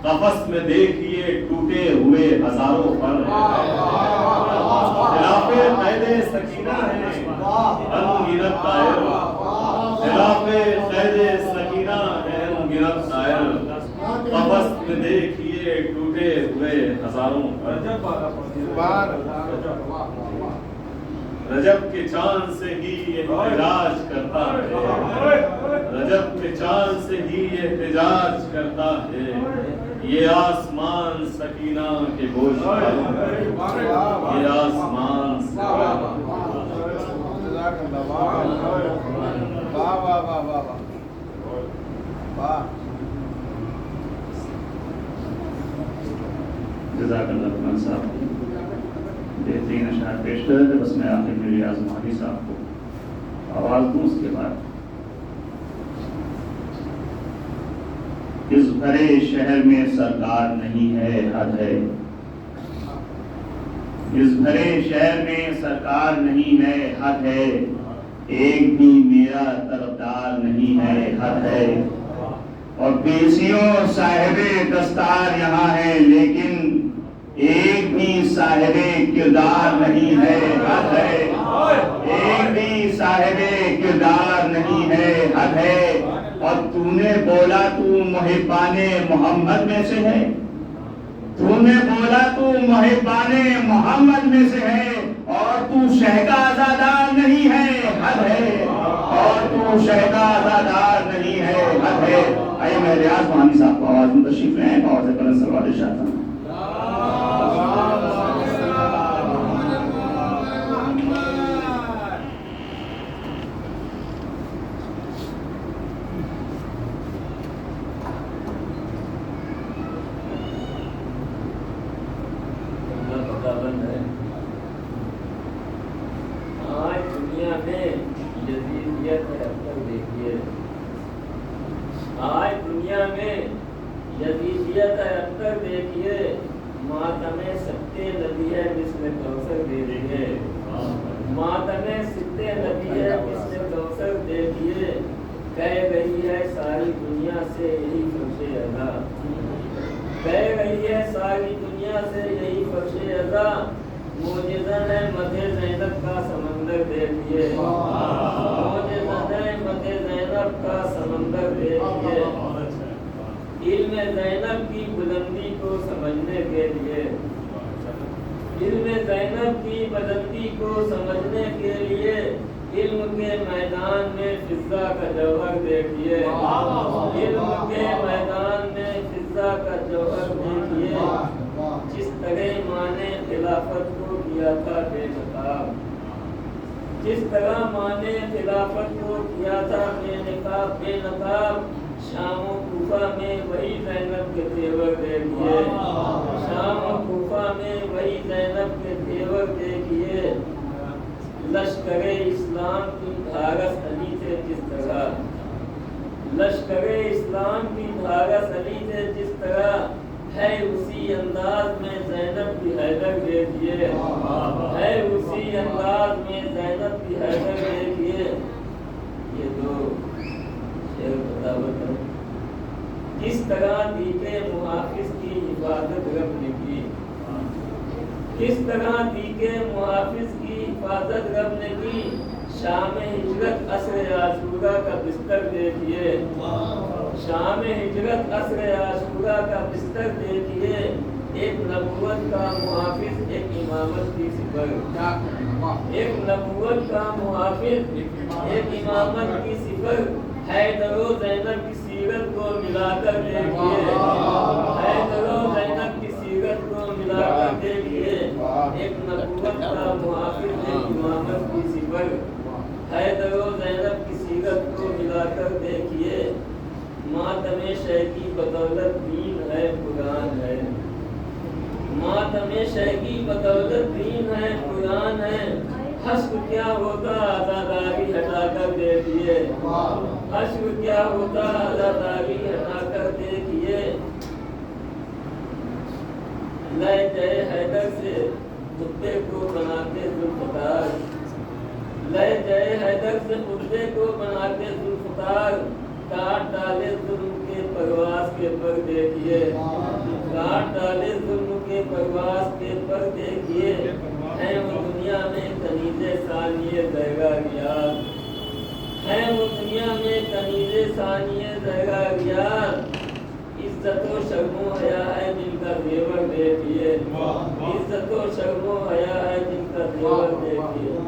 قفس میں دیکھیے ٹوٹے ہوئے ہزاروں پر خلاف قید سکینہ ہیں ان گنت طائر خلاف قید سکینہ ہیں ان گنت طائر قفس میں دیکھیے ٹوٹے ہوئے ہزاروں پر رجب کے چاند سے ہی یہ احتجاج کرتا ہے رجب کے چاند سے ہی یہ احتجاج کرتا ہے یہ آسمان سکینہ کے گوش یہ آسمان جزاک اللہ رحمان صاحب بہترین اشعار پیش کر رہے تھے بس میں آخر میں ریاض مہدی صاحب کو آواز دوں اس کے بعد اس بھرے شہر میں سرکار نہیں ہے حد ہے اس بھرے شہر میں سرکار نہیں ہے حد ہے ایک بھی میرا طرفدار نہیں ہے حد ہے اور پیشیوں صاحب دستار یہاں ہے لیکن ایک بھی صاحب کردار نہیں ہے حد ہے ایک بھی صاحب کردار نہیں ہے حد ہے اور تو نے بولا تو محبان محمد میں سے ہے تو نے بولا تو محبان محمد میں سے ہے اور تو شہ کا آزادار نہیں ہے حد ہے اور تو شہ کا آزادار نہیں ہے حد ہے آئیے میں ریاض مہانی صاحب کو آواز میں تشریف لیں اور سے پرن سلوات ارشاد فرمائیں علم زینب کی بلندی کو سمجھنے کے لیے علم زینب کی بلندی کو سمجھنے کے لیے علم کے میدان میں فضا کا جوہر دیکھیے علم کے میدان میں فضا کا جوہر دیکھیے جس طرح ماں نے خلافت کو کیا تھا بے نقاب جس طرح ماں نے خلافت کو کیا تھا بے نقاب شام و کوفہ میں وہی زینب کے تیور دیکھیے شام و کوفہ میں وہی زینب کے تیور دیکھیے لشکر اسلام کی دھارس علی سے جس طرح لشکر اسلام کی دھارس علی سے جس طرح ہے اسی انداز میں زینب کی حیدر دیکھیے ہے اسی انداز میں زینب کی حیدر دیکھیے یہ دو کس طرح دیکھے محافظ کی حفاظت رب نے کی کس طرح دیکھے محافظ کی حفاظت رب نے کی شام ہجرت عصر عاشورہ کا بستر دیکھیے شام ہجرت عصر عاشورہ کا بستر دیکھیے ایک نبوت کا محافظ ایک امامت کی صفت ایک نبوت کا محافظ ایک امامت کی صفت حیدر و زینب کی سیرت کو ملا کر دیکھیے حیدر و زینب کی سیرت کو ملا کر دیکھیے ایک نبوت کا محافظ ایک امامت کی صفت حیدر و زینب کی سیرت کو ملا کر دیکھیے ماتم شہ کی بدولت دین ہے قرآن ہے ماتم شہ کی بدولت دین ہے قرآن ہے حشر کیا ہوتا آزاداری ہٹا کر دیکھیے حشر کیا ہوتا آزاداری ہٹا کر کتے کو بناتے ذوالفقار، لے جائے حیدر سے کتے کو بناتے ذوالفقار، کاٹ ڈالے ظلم کے پرواز کے پر دیکھیے، کاٹ ڈالے ظلم کے پرواز کے پر دیکھیے، ہے وہ دنیا میں کنیز ثانیہ زیگا ریاض، ہے وہ دنیا میں کنیز ثانیہ زیگا ریاض، عزت و شرم و حیا ہے جن کا زیور دیکھیے، عزت و شرم و حیا ہے جن کا زیور دیکھیے۔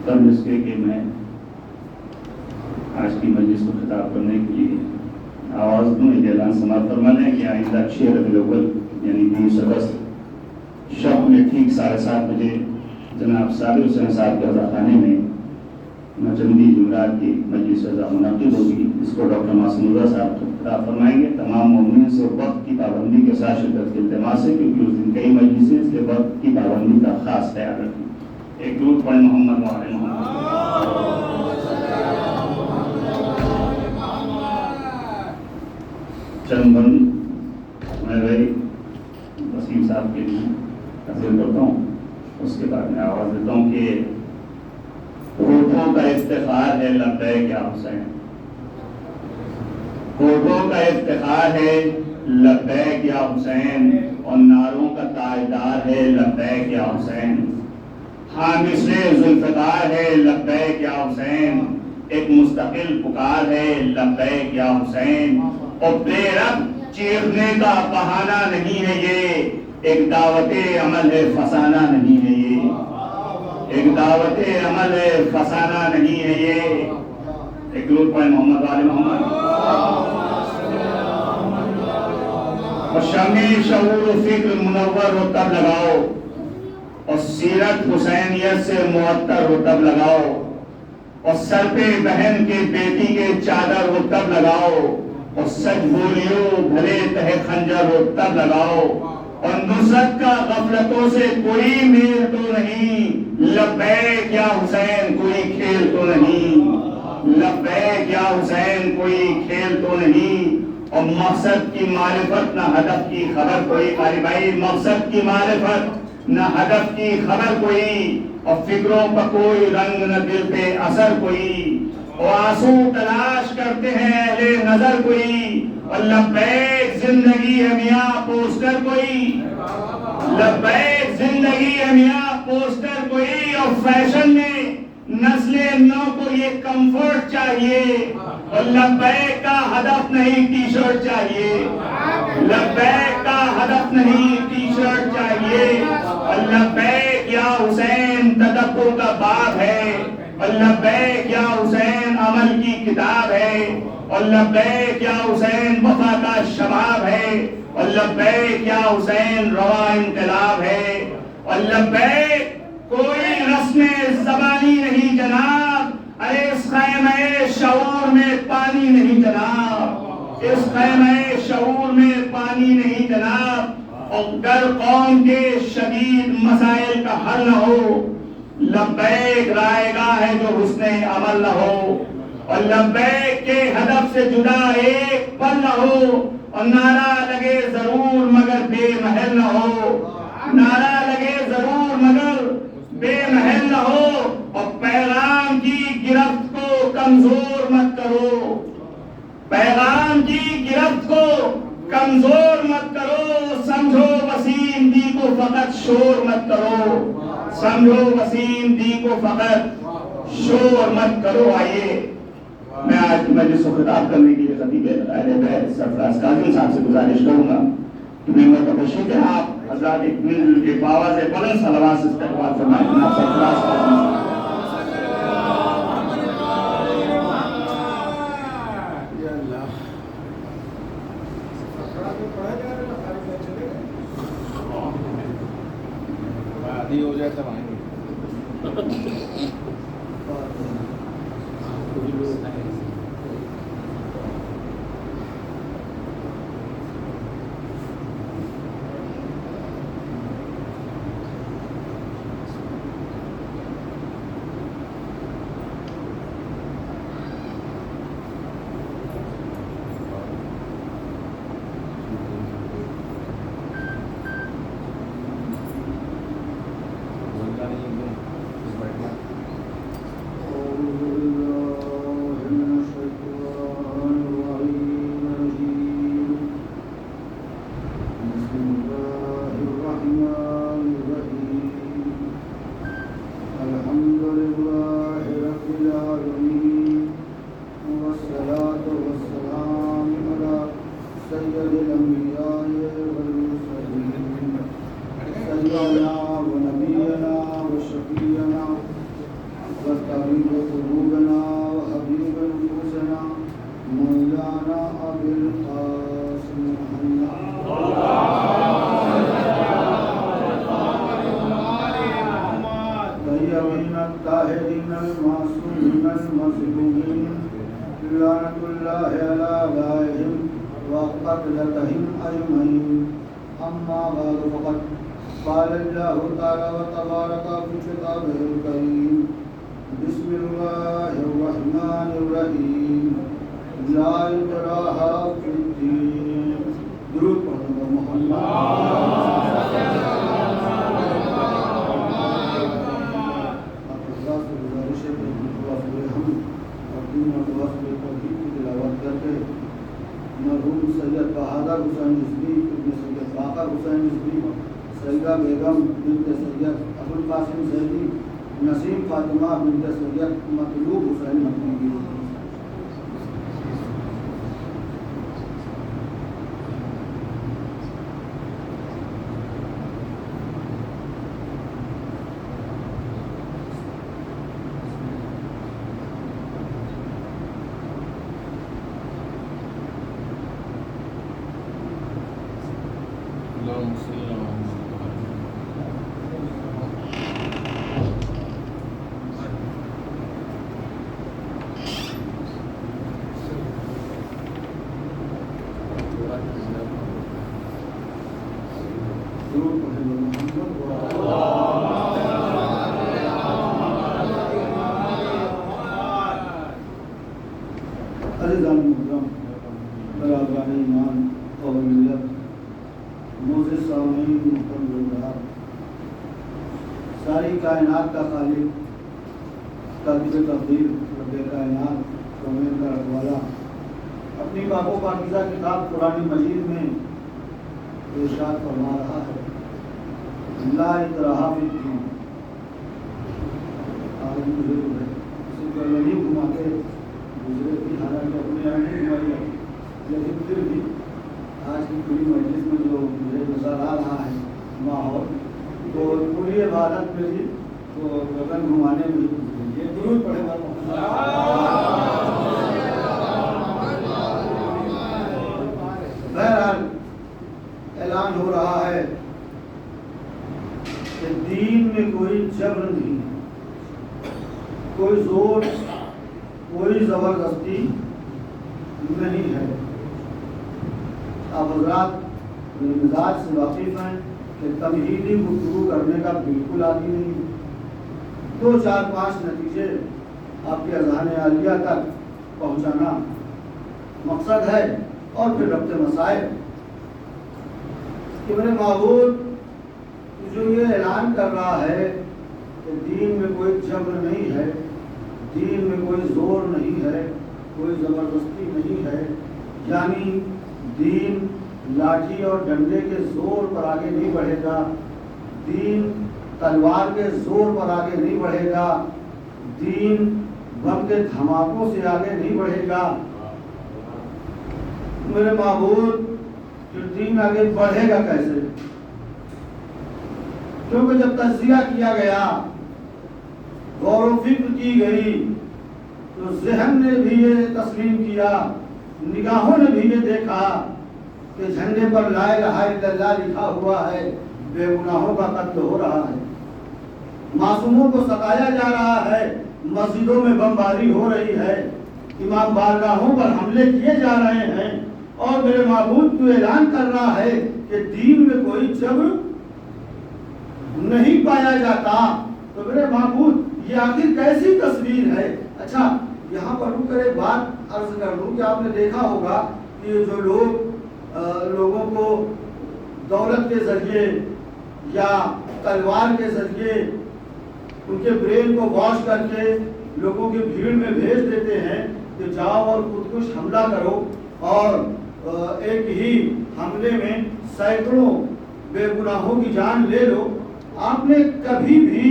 تب اس کے کہ میں آج کی مجلس کو خطاب کرنے کے لیے آواز دوں، اعلان سماعت فرما لیں کہ آئندہ 6 ربیع الاول یعنی 20 اگست شب میں ٹھیک 7:30 بجے جناب صابر حسین صاحب کے عزا خانے میں نوچندی جمعرات کی مجلس عزا منعقد ہوگی، اس کو ڈاکٹر معصوم اللہ صاحب خطاب فرمائیں گے۔ تمام مومنین سے وقت کی پابندی کے ساتھ شرکت کے التماس ہے، کیونکہ اس دن کئی مجلسیں اس کے وقت کی پابندی کا خاص خیال رکھیں۔ ایک درود پڑھیں محمد وعلی محمد۔ چند بند میں بھائی وسیم صاحب کے لیے حاضر کرتا ہوں، اس کے بعد میں آواز دیتا ہوں کہ ہونٹوں کا افتخار ہے لبیک یا حسین، ہونٹوں کا افتخار ہے لبیک یا حسین، اور ناروں کا تاجدار ہے لبیک یا حسین، حامس ذوالفقار ہے لبیک یا حسین، ایک مستقل پکار ہے لبیک یا حسین، اور بے رب چیخنے کا بہانہ نہیں ہے یہ، ایک دعوت عمل ہے فسانہ نہیں ہے یہ، ایک دعوت عمل ہے فسانہ نہیں ہے یہ۔ ایک درود پڑھیں محمد وعلی محمد۔ اور شمع شعور و فکر منور ہو تب لگاؤ، اور سیرت حسینیت سے معطر ہو تب لگاؤ، اور سر پہ بہن کے بیٹی کے چادر ہو تب لگاؤ، اور سچ بولیو بھلے تہ خنجر ہو تب لگاؤ، اور نصرت کا غفلتوں سے کوئی میل تو نہیں، لبیک یا حسین کوئی کھیل تو نہیں، لبیک یا حسین کوئی کھیل تو نہیں، اور مقصد کی معرفت نہ ہدف کی خبر کوئی، قاری بھائی مقصد کی معرفت نہ ہدف کی خبر کوئی، اور فکروں پر کوئی رنگ نہ دل پہ اثر کوئی، اور آنسو تلاش کرتے ہیں اہل نظر کوئی، اور لبیک زندگی ہے میاں پوسٹر کوئی، لبیک زندگی ہے میاں پوسٹر کوئی، اور فیشن میں نسل نو کو یہ کمفرٹ چاہیے، اور لبیک کا ہدف نہیں ٹی شرٹ چاہیے، لبیک کا ہدف نہیں ٹی شرٹ چاہیے، اور لبیک یا حسین تدبر کا باب ہے، اور لبیک یا حسین عمل کی کتاب ہے، اور لبیک یا حسین وفا کا شباب ہے، اور لبیک یا حسین روا انقلاب ہے، اور لبیک کوئی رسم زبانی نہیں جناب، ارے اس خیمہ شعور میں پانی نہیں جناب، اس خیمہ شعور میں پانی نہیں جناب، اور گر قوم کے شدید مسائل کا حل نہ ہو، لبیک رائے گاہ ہے جو حسن عمل نہ ہو، اور لبیک کے ہدف سے جدا ایک پل نہ ہو، اور نعرہ لگے ضرور مگر بے محل نہ ہو، نعرہ لگے ضرور مگر بے محل نہ ہو، اور پیغام کی گرفت کو کمزور مت کرو، پیغام کی گرفت کو کمزور مت کرو، سمجھو وسیم دی کو فقط شور مت کرو، سمجھو وسیم دی کو فقط شور مت کرو۔ آئیے میں آج مجلس کو خطاب کرنے کے لیے خطیب اہل بیت سرفراز کاظم صاحب سے گزارش کروں گا کہ ممبر پر تشریف ہے، آپ حضرات ایک آواز بلند صلوات سے استقبال فرمائیں جناب سرفراز کاظم صاحب۔ ہو جائے تب آئیں گے۔ سيدنا ونبينا وشفيعنا وطبيب قلوبنا وحبيب نفوسنا مولانا أبي القاسم طيبين الطاهرين المعصومين المظلومين لعنة الله على أعدائهم وقتلتهم أجمعين. أما بعد فقد قال الله تعالى وتبارك في كتابه الكريم بسم الله الرحمن الرحيم لا إكراه في الدين. درود پڑھیں محمد مرحوم سید بہادر حسین رضوی ابن سید باقر حسین رضوی سیدہ بیگم بنت سید ابوالقاسم زیدی نسیم فاطمہ بنت سید مطلوب حسین مدنی. عزیزان محترم برادران ایمان اور ملت معزز سامعین محترم گلدار، ساری کائنات کا خالق ترتیب تقدیر رب کائنات کونین کا رکھوالا اپنی پاک و پاکیزہ کتاب قرآن مجید میں ارشاد فرما رہا ہے لا اکراہ فی الدین. آج مجھے جو ہے اسی پر نہیں گھما کے دوسرے کی حالانکہ اپنے یہاں نہیں گھمائی ہے، لیکن پھر بھی آج کی پوری مجلس میں جو مجھے نظر آ رہا ہے ماحول، تو پوری عبادت میں بھی تو گگن گھمانے میں بھی یہ درود پڑھے بہرحال اعلان ہو رہا ہے کہ دین میں کوئی جبر نہیں، کوئی زور، کوئی زبردستی نہیں ہے. آپ حضرات مزاج سے واقف ہیں کہ تمہیدی گفتگو کرنے کا بالکل عادی نہیں. 2-4-5 نتیجے آپ کے اذہان عالیہ تک پہنچانا مقصد ہے، اور پھر ربط مسائل کہ میرے معبود جو یہ اعلان کر رہا ہے کہ دین میں کوئی جبر نہیں ہے، دین میں کوئی زور نہیں ہے، کوئی زبردستی نہیں ہے، یعنی دین لاٹھی اور ڈنڈے کے زور پر آگے نہیں بڑھے گا، دین تلوار کے زور پر آگے نہیں بڑھے گا، دین بم کے دھماکوں سے آگے نہیں بڑھے گا. میرے معبود پھر دین آگے بڑھے گا کیسے؟ کیونکہ جب تجزیہ کیا گیا، غور و فکر کی گئی، تو ذہن نے بھی یہ تسلیم کیا، نگاہوں نے بھی یہ دیکھا کہ جھنڈے پر لا الہ الا اللہ لکھا ہوا ہے، بے گناہوں کا قتل ہو رہا ہے، معصوموں کو ستایا جا رہا ہے، مسجدوں میں بمباری ہو رہی ہے، امام بارگاہوں پر حملے کیے جا رہے ہیں، اور میرے معبود تو اعلان کر رہا ہے کہ دین میں کوئی جبر نہیں پایا جاتا. تو میرے معبود یہ آخر کیسی تصویر ہے؟ اچھا یہاں پر رک کر ایک بات عرض کر دوں کہ آپ نے دیکھا ہوگا کہ جو لوگوں کو دولت کے ذریعے یا تلوار کے ذریعے ان کے برین کو واش کر کے لوگوں کی بھیڑ میں بھیج دیتے ہیں کہ جاؤ اور خودکش حملہ کرو، اور ایک ہی حملے میں سینکڑوں بے گناہوں کی جان لے لو. آپ نے کبھی بھی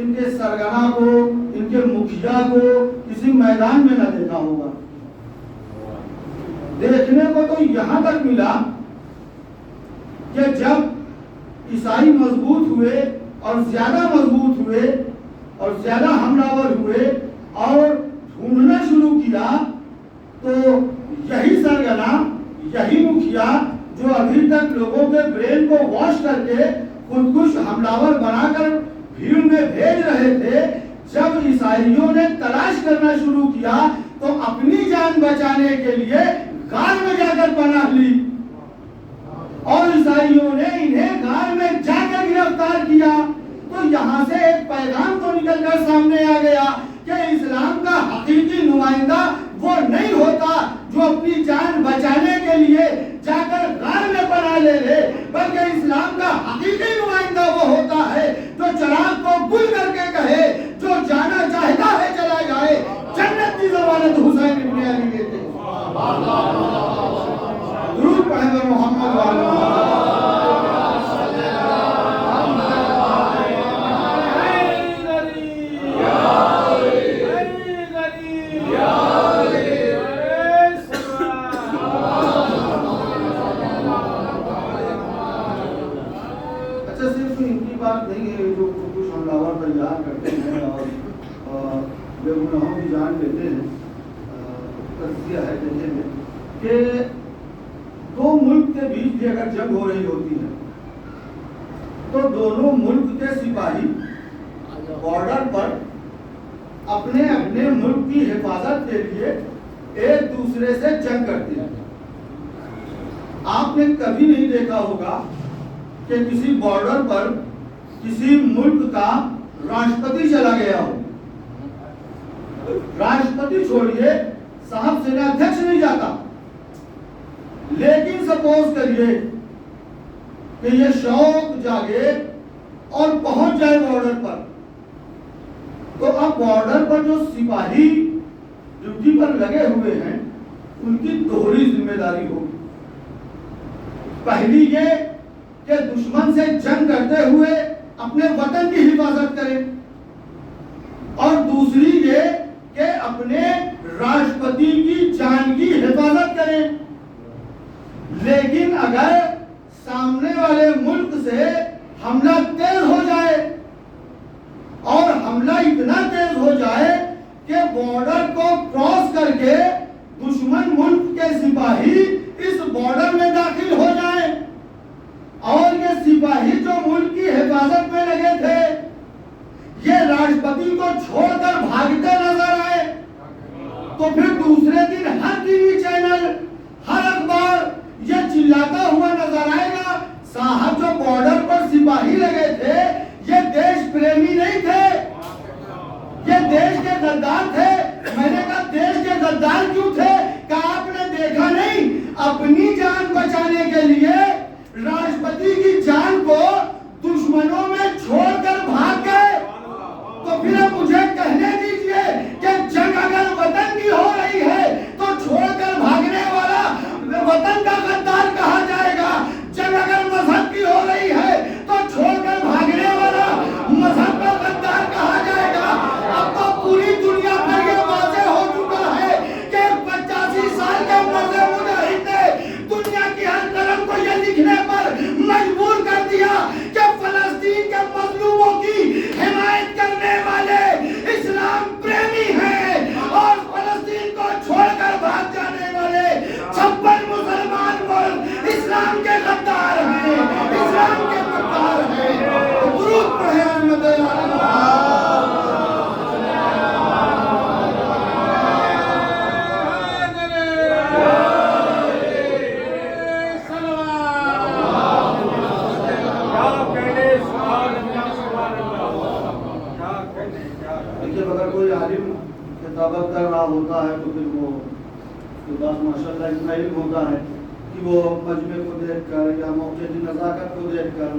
ان کے سرگنا کو، ان کے مکھیا کو کسی میدان میں نہ دیکھا ہوگا. دیکھنے کو تو یہاں تک ملا کہ جب عیسائی مضبوط ہوئے اور زیادہ مضبوط ہوئے اور زیادہ حملہ ہوئے اور ڈھونڈنا شروع کیا تو یہی سرگنا یہی مکھیا جو ابھی تک لوگوں کے برین کو واش کر کے خودکش حملہ بنا کر بھیڑ میں بھیج رہے تھے، جب عیسائیوں نے تلاش کرنا شروع کیا تو اپنی جان بچانے کے لیے غار میں جا کر پناہ لی اور عیسائیوں نے انہیں غار میں جا کر گرفتار کیا۔ تو یہاں سے ایک پیغام تو نکل کر سامنے آ گیا کہ اسلام کا حقیقی نمائندہ وہ نہیں ہوتا جو اپنی جان بچانے کے لیے جا کر غار میں پناہ لے لے، بلکہ اسلام کا حقیقی نمائندہ وہ ہوتا ہے جو چراغ کو گل کر کے کہے جو جانا چاہتا ہے چلا جائے، جنت کی ضمانت حسین ابن علی دیتے۔ درود پڑھیں گے محمد والے تیار کرتے ہیں اور بے گناہوں کی جان لیتے ہیں۔ تجزیہ ہے دیکھیں گے کہ دو ملک کے بیچ بھی اگر جنگ ہو رہی ہوتی ہے تو دونوں ملک کے سپاہی بارڈر پر اپنے اپنے ملک کی حفاظت کے لیے ایک دوسرے سے جنگ کرتے ہیں۔ آپ نے کبھی نہیں دیکھا ہوگا کہ کسی بارڈر پر کسی ملک کا راشٹرپتی چلا گیا ہو۔ راشٹرپتی چھوڑیے، صاحب سینا ادھیکش نہیں جاتا، لیکن سپوز کریے کہ یہ شوق جاگے اور پہنچ جائے بارڈر پر، تو اب بارڈر پر جو سپاہی ڈیوٹی پر لگے ہوئے ہیں ان کی دوہری ذمہ داری ہوگی۔ پہلی یہ کہ دشمن سے جنگ کرتے ہوئے اپنے وطن کی حفاظت کریں، اور دوسری یہ کہ اپنے راشٹرپتی کی جان کی حفاظت کریں۔ لیکن اگر سامنے والے ملک سے حملہ تیز ہو جائے اور حملہ اتنا تیز ہو جائے کہ بارڈر کو کراس کر کے دشمن ملک کے سپاہی اس بارڈر میں داخل ہو جائیں اور یہ سپاہی جو ملک کی حفاظت میں لگے تھے یہ راشٹرپتی کو چھوڑ کر بھاگتے نظر آئے، تو پھر دوسرے دن ہر ٹی وی چینل، ہر اخبار یہ چلاتا ہوا نظر آئے گا، صاحب جو بارڈر پر سپاہی لگے تھے یہ دیش پریمی نہیں تھے، یہ دیش کے غدار تھے۔ میں نے کہا دیش کے غدار کیوں تھے؟ کہ آپ نے دیکھا نہیں اپنی جان بچانے کے لیے راشٹرپتی کی جان کو دشمنوں میں چھوڑ کر بھاگ گئے۔ تو پھر اب مجھے کہنے دیجئے کہ جنگ اگر وطن کی ہو رہی ہے تو چھوڑ کر بھاگنے والا وطن کا غدار کہا جائے گا، جنگ اگر مذہب کی ہو رہی ہے تو چھوڑ کر بھاگنے والا مذہب کا غدار کہا جائے گا۔ اب تو پوری دنیا پر یہ واضح ہو چکا ہے کہ 85 سال کے مرد مجاہد نے دنیا کی ہر طرف کو یہ لکھنے پر مجبور کر دیا کہ فلسطین کے مظلوموں کی حمایت کرنے والے اسلام پریمی ہیں اور فلسطین کو چھوڑ کر بھاگ جانے والے 56 مسلمان ملک اسلام کے غدار ہیں، اسلام کے غدار ہیں۔ درود پڑھیں عظمت اللہ۔ اگر کوئی عالم خطابت کر رہا ہوتا ہے تو پھر وہ اس کے پاس ماشاءاللہ اتنا علم ہوتا ہے کہ وہ مجمع کو دیکھ کر یا موقع کی نزاکت کو دیکھ کر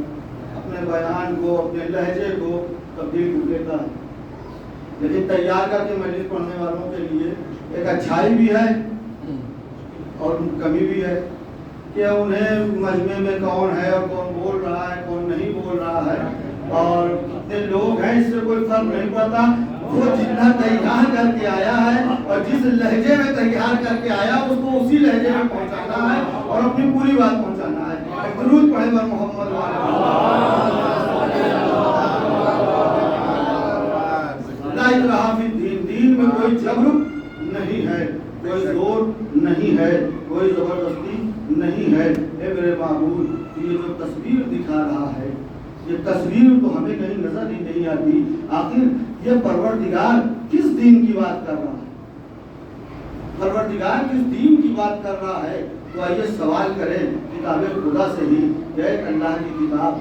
اپنے بیان کو، اپنے لہجے کو تبدیل کر لیتا ہے۔ لیکن تیار کر کے مجلس پڑھنے والوں کے لیے ایک اچھائی بھی ہے اور کمی بھی ہے کہ انہیں مجمع میں کون ہے اور کون بول رہا ہے، کون نہیں بول رہا ہے، اور کتنے لوگ ہیں اس سے کوئی فرق نہیں پڑتا۔ وہ جتنا تیار کر کے آیا ہے اور جس لہجے میں تیار کر کے آیا اس کو اسی لہجے میں پہنچانا ہے اور اپنی پوری بات پہنچانا ہے۔ درود پڑھیں بر محمد لا اکراہ فی الدین، دین میں کوئی جبر نہیں ہے، کوئی زور نہیں ہے، کوئی زبردستی نہیں ہے۔ اے میرے معبود، یہ جو تصویر دکھا رہا ہے، یہ تصویر تو ہمیں کہیں نظر ہی نہیں آتی، آخر یہ پروردگار کس دین کی بات کر رہا ہے؟ پروردگار کس دین کی بات کر رہا ہے؟ تو آئیے سوال کریں کتاب خدا سے ہی، ایک اللہ کی کتاب،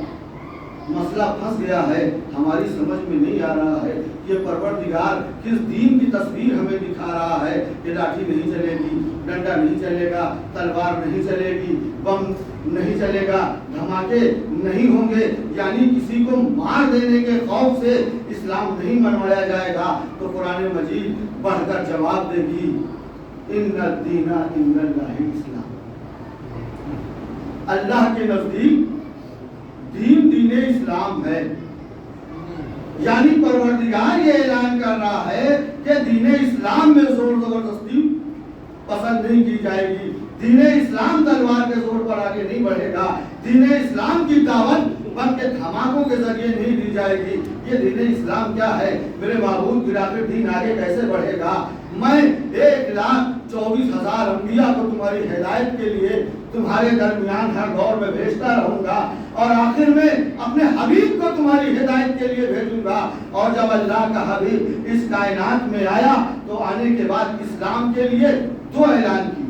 مسئلہ پھنس گیا ہے، ہماری سمجھ میں نہیں آ رہا ہے، یہ پروردگار کس دین کی تصویر ہمیں دکھا رہا ہے کہ لاٹھی نہیں چلے گی، ڈنڈا نہیں چلے گا، تلوار نہیں چلے گی، بم نہیں چلے گا، دھماکے نہیں ہوں گے، یعنی کسی کو مار دینے کے خوف سے اسلام نہیں منوایا جائے گا۔ تو قرآن مجید پڑھ کر جواب دے گی، ان الدین عند اللہ اسلام، اللہ کے نزدیک دین دین اسلام ہے۔ یعنی پروردگار یہ اعلان کر رہا ہے کہ دین اسلام میں زور زبردستی پسند نہیں کی جائے گی، دین اسلام تلوار کے زور پر آگے نہیں بڑھے گا، دین اسلام کی دعوت بم کے دھماکوں کے ذریعے نہیں دی جائے گی۔ یہ دین اسلام کیا ہے میرے معبود؟ پھر آخر دین آگے کیسے بڑھے گا؟ میں 1,24,000 انبیاء کو تمہاری ہدایت کے لیے تمہارے درمیان ہر دور میں بھیجتا رہوں گا، اور آخر میں اپنے حبیب کو تمہاری ہدایت کے لیے بھیجوں گا۔ اور جب اللہ کا حبیب اس کائنات میں آیا تو آنے کے بعد اسلام کے لیے 2 اعلان کیے۔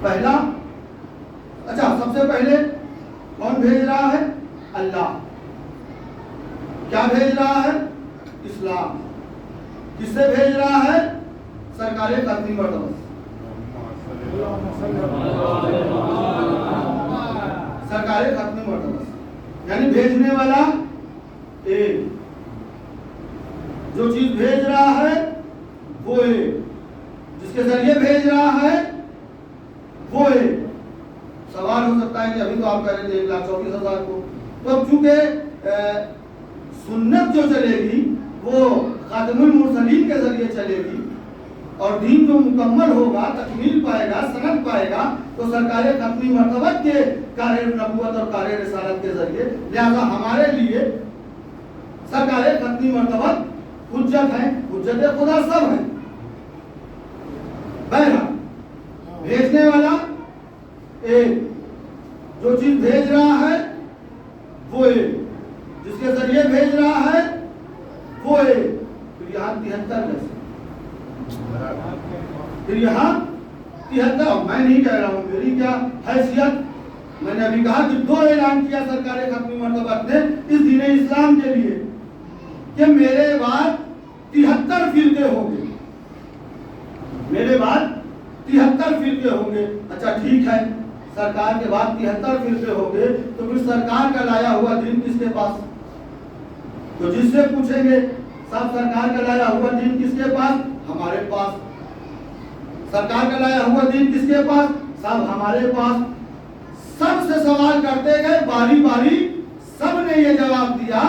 پہلا، سب سے پہلے کون بھیج رہا ہے؟ اللہ۔ کیا بھیج رہا ہے؟ اسلام۔ کس سے بھیج رہا ہے؟ سرکار ختمی مرتبہ، سرکار ختمی مرتبہ، یعنی بھیجنے والا ایک، جو چیز بھیج رہا ہے وہ ایک، جس کے ذریعے بھیج رہا ہے وہ ایک۔ سوال ہو سکتا ہے کہ ابھی تو آپ کہہ رہے تھے 1,24,000 کو، تو اب چونکہ سنت جو چلے گی وہ خاتم المرسلین کے ذریعے چلے گی، اور دین جو مکمل ہوگا، تکمیل پائے گا، سند پائے گا، تو سرکار ختمی مرتبہ کے کار نبوت اور کار رسالت کے ذریعے، لہذا ہمارے لیے سرکار ختمی مرتبہ حجت ہے، حجت خدا سب ہے۔ بہرحال بھیجنے والا ایک، جو چیز بھیج رہا ہے وہ ایک، جس کے ذریعے بھیج رہا ہے وہ ایک۔ پھر یہاں 73 میں سے، پھر یہاں 73، میں نہیں کہہ رہا ہوں، میری کیا حیثیت، میں نے ابھی کہا کہ 2 اعلان کیا سرکار ختمی مرتبہ نے اس دین اسلام کے لیے کہ میرے بعد 73 فرقے ہوں گے، میرے بعد 73 فرقے ہوں گے۔ اچھا ٹھیک ہے، سرکار کے بعد 73 فرقے ہوں گے، تو پھر سرکار کا لایا ہوا دین کس کے پاس؟ تو جس سے پوچھیں گے صاحب سرکار کا لایا ہوا دین کس کے پاس؟ ہمارے پاس۔ سرکار کا لایا ہوا دین کس کے پاس؟ صاحب ہمارے پاس۔ سب سے سوال کرتے گئے باری باری، سب نے یہ جواب دیا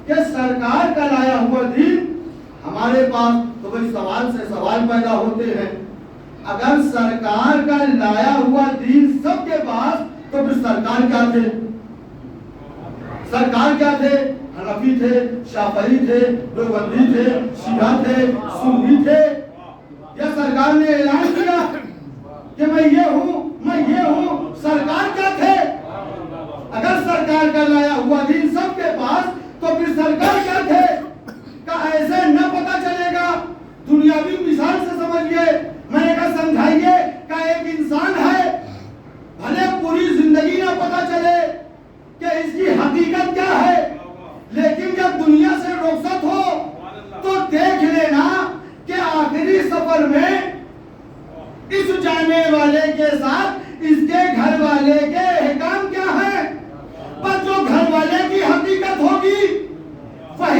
کہ سرکار کا لایا ہوا دین ہمارے پاس۔ تو بھئی سوال سے سوال پیدا ہوتے ہیں، اگر سرکار کا لایا ہوا دین سب کے پاس تو پھر سرکار کیا تھے؟ سرکار کیا تھے؟ حنفی تھے، شافعی تھے، دیوبندی تھے، شیعہ تھے، سنی تھے؟ یا سرکار نے اعلان کیا کہ میں یہ ہوں، میں یہ ہوں؟ سرکار کیا تھے؟ اگر سرکار کا لایا ہوا دین سب کے پاس تو پھر سرکار کیا تھے؟ کہ ایسے نہ پتا چلے گا، دنیاوی مثال سے سمجھئے، میں نے کہا سمجھائیے کہ ایک انسان ہے، بھلے پوری زندگی نہ پتا چلے کہ اس کی حقیقت کیا ہے، لیکن جب دنیا سے رخصت ہو تو دیکھ لینا کہ آخری سفر میں اس جانے والے کے ساتھ اس کے گھر والے کے احکام کیا ہیں، پر جو گھر والے کی حقیقت ہوگی وہی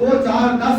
2, 4, 10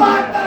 72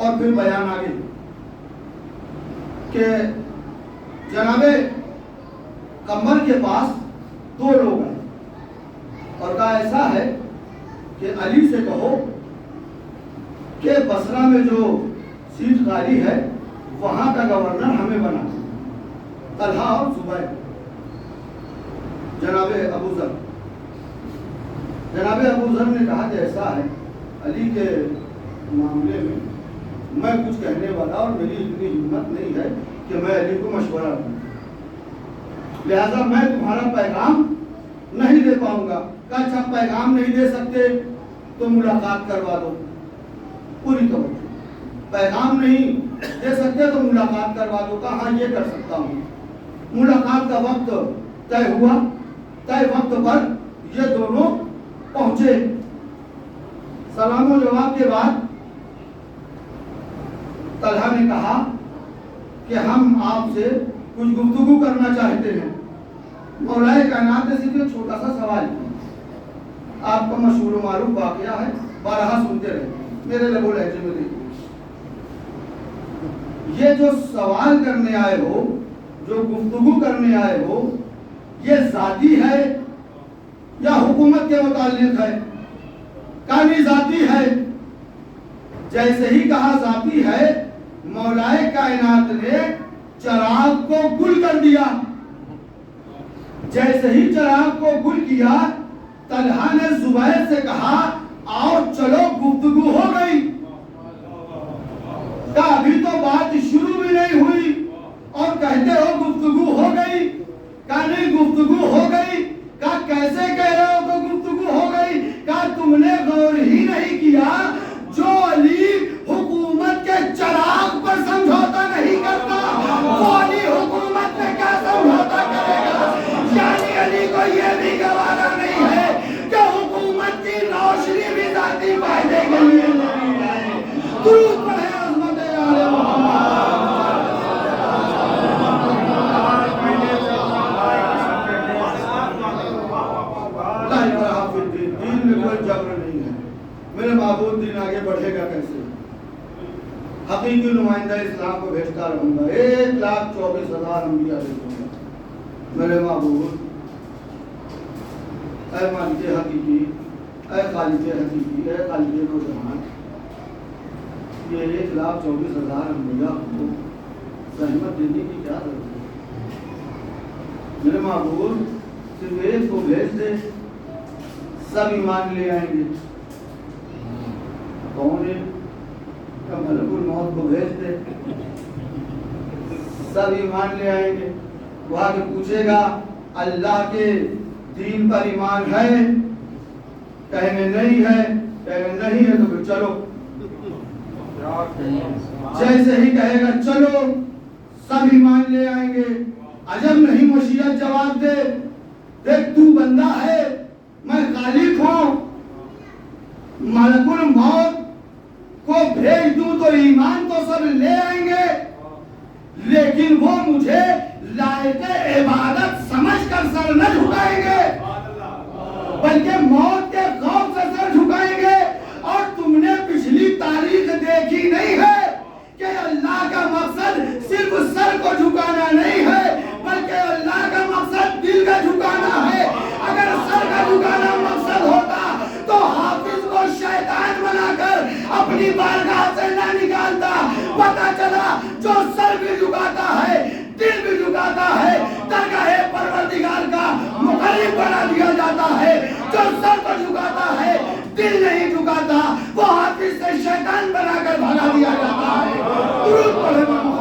اور پھر بیان آگے کہ جناب قمر کے پاس 2 لوگ ہیں اور کہا ایسا ہے کہ علی سے کہو کہ بصرہ میں جو سیٹ خالی ہے وہاں کا گورنر ہمیں بنا. طلحہ اور زبیر. جناب ابو ذر نے کہا کہ ایسا ہے علی کے معاملے میں کچھ کہنے والا اور میری اتنی ہمت نہیں ہے کہ میں علی کو مشورہ دوں, لہذا میں تمہارا پیغام نہیں دے پاؤں گا. کہا اچھا پیغام نہیں دے سکتے تو ملاقات کروا دو. پوری توجہ. پیغام نہیں دے سکتے تو ملاقات کروا دو. کہا ہاں یہ کر سکتا ہوں. ملاقات کا وقت طے ہوا. طے وقت پر یہ دونوں پہنچے. سلام و جواب کے بعد طلحہ نے کہا کہ ہم آپ سے کچھ گفتگو کرنا چاہتے ہیں. مولا کائنات نے صرف ایک چھوٹا سا سوال کیا. آپ کا مشہور و معروف واقعہ ہے, بارہا سنتے رہے, میرے لب و لہجے میں دیکھیں. یہ جو سوال کرنے آئے ہو, جو گفتگو کرنے آئے ہو, یہ ذاتی ہے یا حکومت کے متعلق ہے؟ کہانی ذاتی ہے. جیسے ہی کہا ذاتی ہے, مولا کائنات نے چراغ کو گل کر دیا. جیسے ہی چراغ کو گل کیا, طلحہ نے زبیر سے کہا آؤ چلو گفتگو ہو گئی. کہا ابھی تو بات شروع بھی نہیں ہوئی اور کہتے ہو گفتگو ہو گئی. کہا نہیں گفتگو ہو گئی. کہا کیسے کہہ رہے ہو کہ گفتگو ہو گئی؟ کہا تم نے غور ہی نہیں کیا, جو علی حکومت کے چراغ پر سمجھوتا نہیں کرتا وہ علی حکومت میں کیا سمجھوتا کرے گا؟ یعنی علی کو یہ بھی گوارا نہیں ہے کہ حکومت کی روشنی بھی ذاتی فائدے کے لیے نہیں ہے. درود پڑھے عظمت آل محمد. دین میں کوئی جبر نہیں ہے. میرے معبود دین آگے بڑھے گا کیسے؟ حقیقی نمائندہ اسلام کو بھیجتا رہوں گا. 1,24,000 انبیاء بھیجوں گا. میرے معبود, اے مالک حقیقی, اے خالق حقیقی, اے خالق نوجوان, یہ 1,24,000 انبیاء کو زحمت دینے کی کیا ضرورت ہے؟ میرے معبود صرف ایک کو بھیج دے, سب ایمان لے آئیں گے. کون ہے؟ کہ ملک الموت کو بھیج دے, سب ایمان لے آئیں گے. وہاں کے پوچھے گا اللہ کے دین پر ایمان ہے؟ کہیں نہیں ہے. کہیں نہیں ہے تو پھر چلو. جیسے ہی کہے گا چلو, سب ایمان لے آئیں گے. عجب نہیں مشیت جواب دے, دیکھ تو بندہ ہے, میں خالق ہوں. ملک الموت کو بھیج دوں تو ایمان تو سب لے آئیں گے, لیکن وہ مجھے لائق عبادت سمجھ کر سر نہ جھکائیں گے, بلکہ موت کے خوف سے سر جھکائیں گے. اور تم نے پچھلی تاریخ دیکھی نہیں ہے کہ اللہ کا مقصد صرف سر کو جھکانا نہیں ہے, بلکہ اللہ کا مقصد دل کا جھکانا ہے. اگر سر کا جھکانا مقصد ہوتا تو حافظ کو شیطان بنا کر اپنی بارگاہ سے نہ نکالتا. پتہ چلا جو سر بھی جھکاتا ہے, دل بھی جھکاتا ہے, درگاہ پروردگار کا مقرب بنا دیا جاتا ہے. جو سر کو جھکاتا ہے, دل نہیں جھکاتا, وہ حافظ سے شیطان بنا کر بھگا دیا جاتا ہے. درود پڑھے محمد.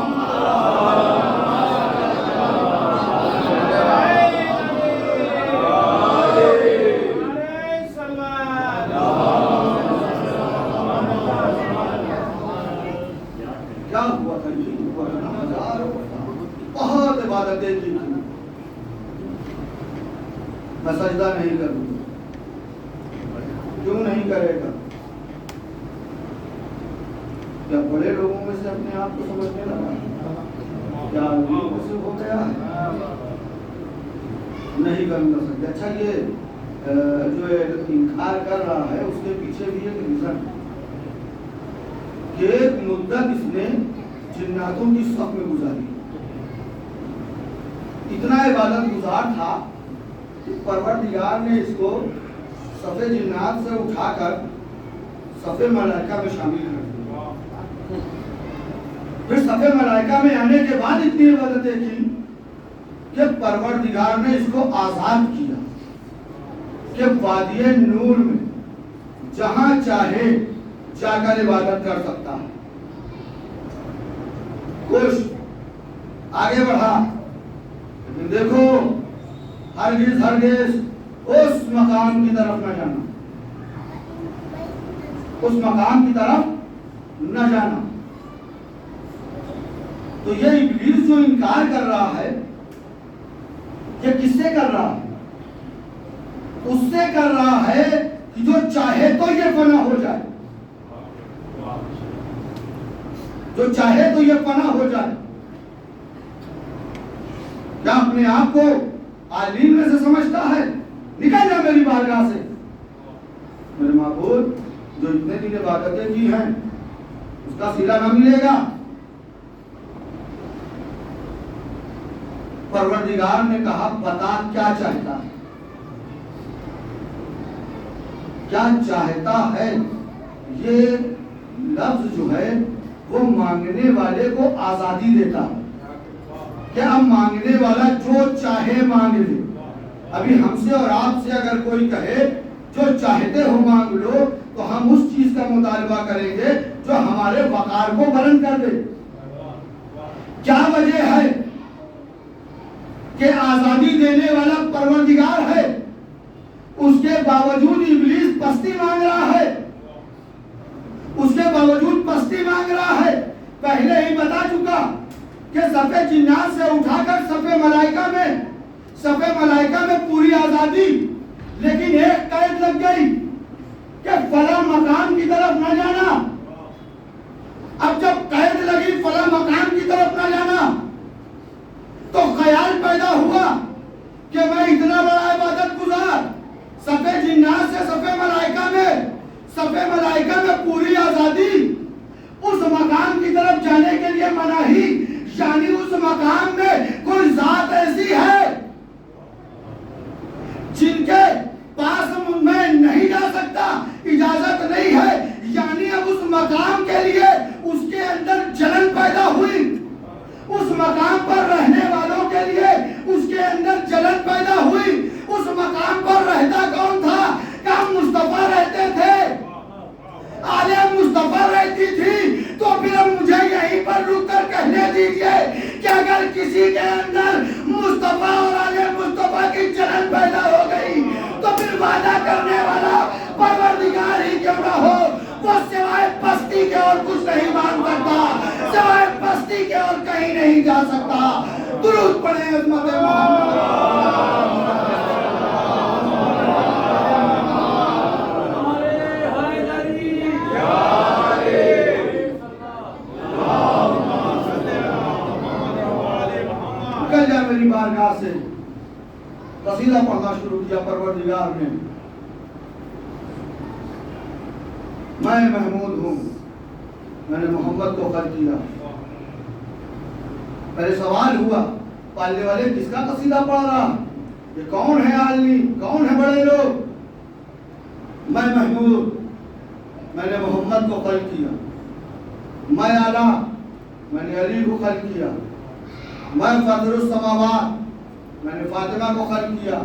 کیا ہوا تھا یہ ہوا تھا ہزاروں بہت عبادتیں کی تھی. میں سجدہ نہیں کروں. کیوں نہیں کرے گا؟ کیا بڑے لوگوں میں سے اپنے آپ کو سمجھنے لگا؟ کیا سے ہو گیا ہے؟ نہیں کروں گا سجدہ. اچھا یہ جو انکار کر رہا ہے اس کے پیچھے بھی ایک ریزن ایک مدت اس نے جناتوں کی صف میں گزاری. اتنا عبادت گزار تھا کہ پروردگار نے اس کو صف جنات سے اٹھا کر صف ملائکہ میں شامل کر دیا. پھر صف ملائکہ میں آنے کے بعد اتنی عبادتیں کی کہ پروردگار نے اس کو آزاد کیا کہ وادی نور میں جہاں چاہے جا کر عبادت کر سکتا ہے. کچھ آگے بڑھا لیکن دیکھو ہرگز ہرگز اس مقام کی طرف نہ جانا, اس مقام کی طرف نہ جانا. تو یہ ابلیس جو انکار کر رہا ہے یہ کس سے کر رہا ہے؟ اس سے کر رہا ہے کہ جو چاہے تو یہ فنا ہو جائے, جو چاہے تو یہ فنا ہو جائے. کیا اپنے آپ کو عالم میں سے سمجھتا ہے؟ نکل جا میری بارگاہ سے. میرے معبود جو اتنے دن عبادتیں کی ہیں اس کا صلہ نہ ملے گا. پروردگار نے کہا بتا کیا چاہتا ہے, کیا چاہتا ہے. یہ لفظ جو ہے وہ مانگنے والے کو آزادی دیتا ہے کہ اب مانگنے والا جو چاہے مانگ لے. ابھی ہم سے اور آپ سے اگر کوئی کہے جو چاہتے ہو مانگ لو تو ہم اس چیز کا مطالبہ کریں گے جو ہمارے وقار کو بلند کر دے. کیا وجہ ہے کہ آزادی دینے والا پروردگار ہے, اس کے باوجود ابلیس پستی مانگ رہا ہے, اس کے باوجود پستی مانگ رہا ہے. پہلے ہی بتا چکا کہ صف جنات سے اٹھا کر صف ملائکہ میں پوری آزادی, لیکن ایک قید لگ گئی کہ فلاں مقام کی طرف نہ جانا. اب جب قید لگی فلاں مقام کی طرف نہ جانا تو خیال پیدا ہوا کہ میں اتنا بڑا عبادت گزار صف جنات سے صف ملائکہ میں پوری آزادی, اس مقام کی طرف جانے کے لیے مناہی, یعنی اس مقام میں کوئی ذات ایسی ہے جن کے پاس میں نہیں جا سکتا, اجازت نہیں ہے. یعنی اب اس مقام کے لیے اس کے اندر جلن پیدا ہوئی, اس مقام پر رہنے والوں کے لیے اس کے اندر جلن پیدا ہوئی. اس مقام پر رہتا کون تھا؟ کہاں مصطفیٰ رہتے تھے, آل مصطفیٰ رہتی تھی. تو پھر مجھے یہیں پر رک کر کہنے دیجئے کہ اگر کسی کے اندر مصطفیٰ اور آل مصطفیٰ کی جلن پیدا ہو گئی تو پھر وعدہ کرنے والا پروردگار ہی کیوں نہ ہو, وہ سوائے پستی کے اور کچھ نہیں مان سکتا, سوائے پستی کے اور کہیں نہیں جا سکتا. درود پڑھیں عظمت محمد. میری بارگاہ سے قصیدہ پڑھنا شروع کیا. پروردگار نے میں محمود ہوں, میں نے محمد کو خلق کیا. پہلے سوال ہوا پالنے والے کس کا قصیدہ پڑھ رہا, یہ کون ہے عالمی, کون ہے بڑے لوگ؟ میں محمود, میں نے محمد کو خلق کیا. میں اعلیٰ, میں نے علی کو خلق کیا. میں فضل السماوات, میں نے فاطمہ کو خلق کیا.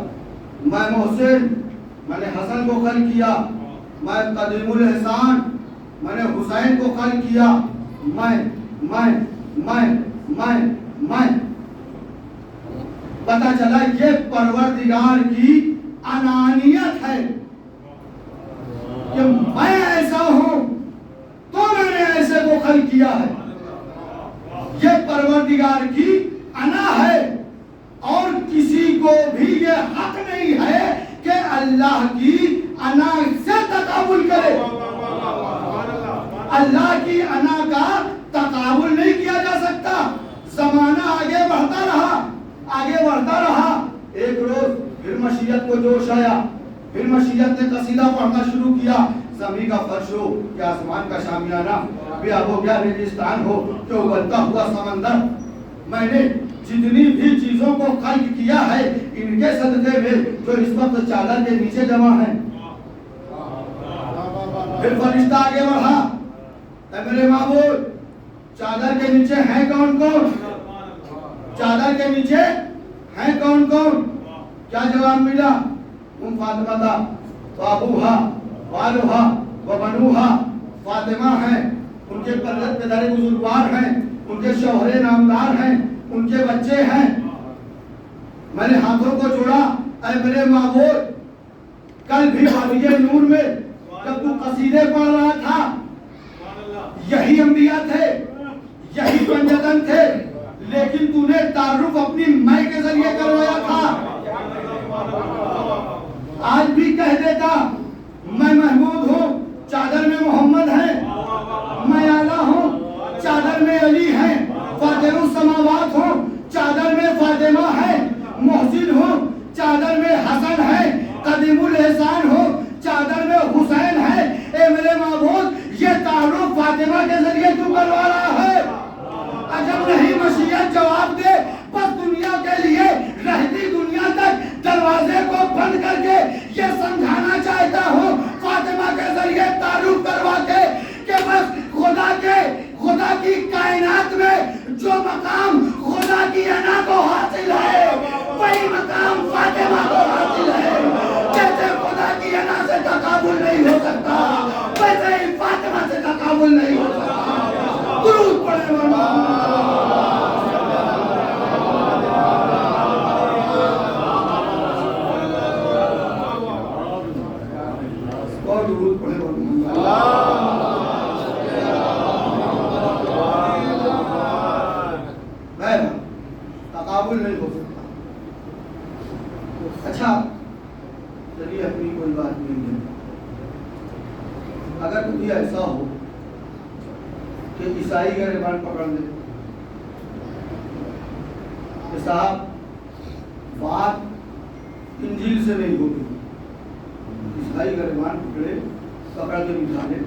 میں محسن, میں نے حسن کو خلق کیا. میں قدیم الاحسان, میں نے حسین کو خلق کیا. میں پتہ چلا یہ پروردگار کی انانیت ہے کہ میں ایسا ہوں تو میں نے ایسے کو خلق کیا ہے. یہ پروردگار کی انا ہے اور کسی کو بھی یہ حق نہیں ہے کہ اللہ کی انا سے تقابل کرے. اللہ کی انا کا تقابل نہیں کیا جا سکتا. زمانہ آگے بڑھتا رہا. ایک روز پھر مشیت کو جوش آیا, پھر مشیت نے قصیدہ پڑھنا شروع کیا. زمین کا فرش ہو یا آسمان کا شامیانہ، بیا ہو یا ریگستان ہو کہ ابلتا ہوا سمندر، میں نے جتنی بھی چیزوں کو خلق کیا ہے ان کے صدقے میں جو اس وقت چادر کے نیچے جمع ہیں۔ پھر فرشتہ آگے بڑھا، اے میرے معبود چادر کے نیچے ہیں کون کون؟ چادر کے نیچے ہیں کون کون؟ کیا جواب ملا؟ فاطمہ وابوہا والوہا وبنوہا، فاطمہ ہیں، ان کے پدر بزرگوار ہیں، ان کے شوہر نامدار ہیں، ان کے بچے ہیں۔ میں نے ہاتھوں کو جوڑا، اے میرے معبود کل بھی وادی نور میں جب تو قصیدے پڑھ رہا تھا یہی انبیاء تھے، یہی بنجدن تھے، لیکن تو نے تعارف اپنی میں کے ذریعے کروایا تھا۔ آج بھی کہہ دیتا میں محمود ہوں، چادر میں محمد ہے، میں اعلیٰ ہوں، چادر میں علی ہے، فاطر السماوات ہوں، چادر میں فاطمہ ہے، محسن ہوں، چادر میں حسن ہے، قدیم الاحسان ہوں، چادر میں حسین ہے۔ اے میرے معبود یہ تعارف فاطمہ کے ذریعے تو کروا رہا ہے؟ عجب نہیں مشیت جواب دے، بس دنیا کے لیے رہتی دنیا تک دروازے کو بند کر کے یہ سمجھانا چاہتا ہوں فاطمہ کے ذریعے تعارف کروا کے کہ بس خدا کی کائنات میں جو مقام خدا کی انا کو حاصل ہے وہی مقام فاطمہ کو حاصل ہے۔ جیسے خدا کی انا سے تقابل نہیں ہو سکتا ویسے ہی فاطمہ سے تقابل نہیں ہو سکتا۔ درود پڑھے درود پڑھے تقابل نہیں ہو سکتا۔ اچھا چلیے اپنی کوئی بات نہیں ہے، اگر کبھی ایسا ہو کہ عیسائی گریبان پکڑ دے کہ صاحب بات انجیل سے نہیں ہوگی، عیسائی گریبان پکڑ کے بٹھا دے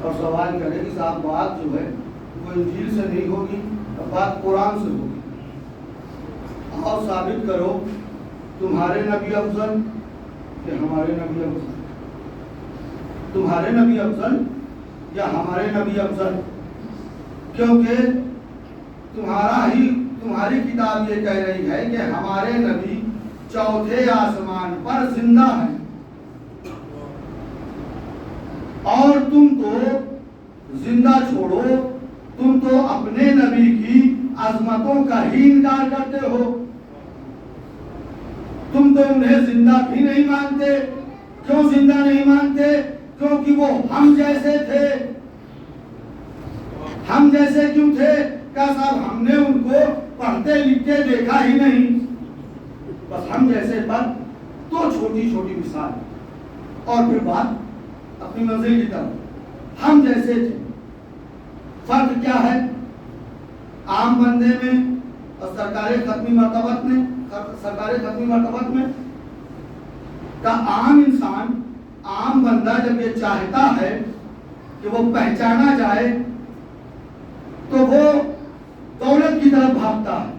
اور سوال کرے کہ صاحب بات جو ہے وہ انجیل سے نہیں ہوگی، بات قرآن سے ہوگی، اور ثابت کرو تمہارے نبی افضل کہ ہمارے نبی افضل، تمہارے نبی افضل یا ہمارے نبی افضل، کیونکہ تمہاری کتاب یہ کہہ رہی ہے کہ ہمارے نبی چوتھے آسمان پر زندہ ہیں، اور تم تو زندہ چھوڑو، تم تو اپنے نبی کی عظمتوں کا ہی انکار کرتے ہو، تم تو انہیں زندہ بھی نہیں مانتے۔ کیوں زندہ نہیں مانتے؟ کیونکہ وہ ہم جیسے تھے۔ ہم جیسے کیوں تھے؟ کہا صاحب ہم نے ان کو پڑھتے لکھتے دیکھا ہی نہیں، بس ہم جیسے پر تو چھوٹی چھوٹی مثال اور پھر بات اپنی منزل کی طرف، ہم جیسے تھے۔ فرق کیا ہے عام بندے میں اور سرکار ختمی مرتبت میں؟ کہ عام انسان، عام بندہ جب یہ چاہتا ہے کہ وہ پہچانا جائے تو وہ دولت کی طرف بھاگتا ہے،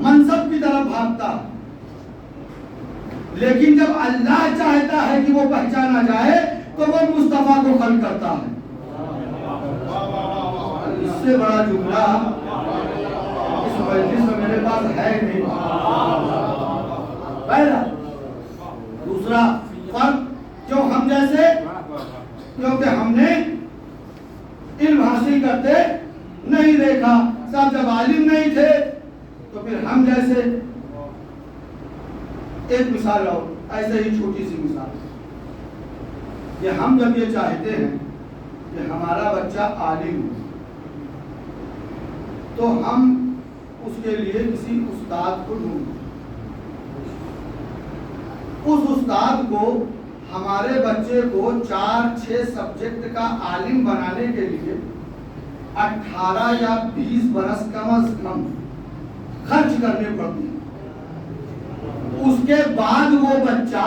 منصب کی طرف بھاگتا ہے، لیکن جب اللہ چاہتا ہے کہ وہ پہچانا جائے تو وہ مصطفیٰ کو خلق کرتا ہے۔ اس سے بڑا جملہ اس مجلس میں میرے پاس ہے نہیں۔ پہلا۔ دوسرا فرق جو ہم جیسے، کیونکہ ہم نے علم حاصل کرتے نہیں دیکھا، صاحب جب عالم نہیں تھے تو پھر ہم جیسے۔ ایک مثال اور ایسے ہی چھوٹی سی مثال، کہ ہم جب یہ چاہتے ہیں کہ ہمارا بچہ عالم ہو تو ہم اس کے لیے کسی استاد کو ڈھونڈتے، اس استاد کو ہمارے بچے کو 4-6 سبجیکٹ کا عالم بنانے کے لیے 18 یا 20 برس کم از کم خرچ کرنے پڑتے ہیں۔ اس کے بعد وہ بچہ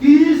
30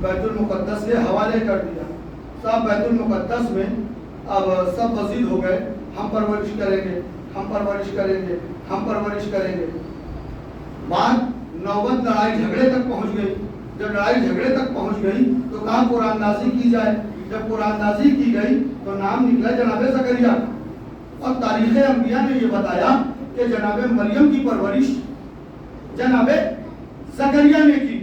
بیت المقدس کے حوالے کر دیا. صاحب بیت المقدس میں اب سب مزید ہو گئے, ہم پرورش کریں گے, ہم پرورش کریں گے, ہم پرورش کریں گے. بات نوبت لڑائی جھگڑے تک پہنچ گئی. جب لڑائی جھگڑے تک پہنچ گئی تو کہا قرآن اندازی کی جائے. جب قرآن اندازی کی گئی تو نام نکلا جناب زکریا. اور تاریخ انبیاء نے یہ بتایا کہ جناب مریم کی پرورش جناب زکریا نے کی.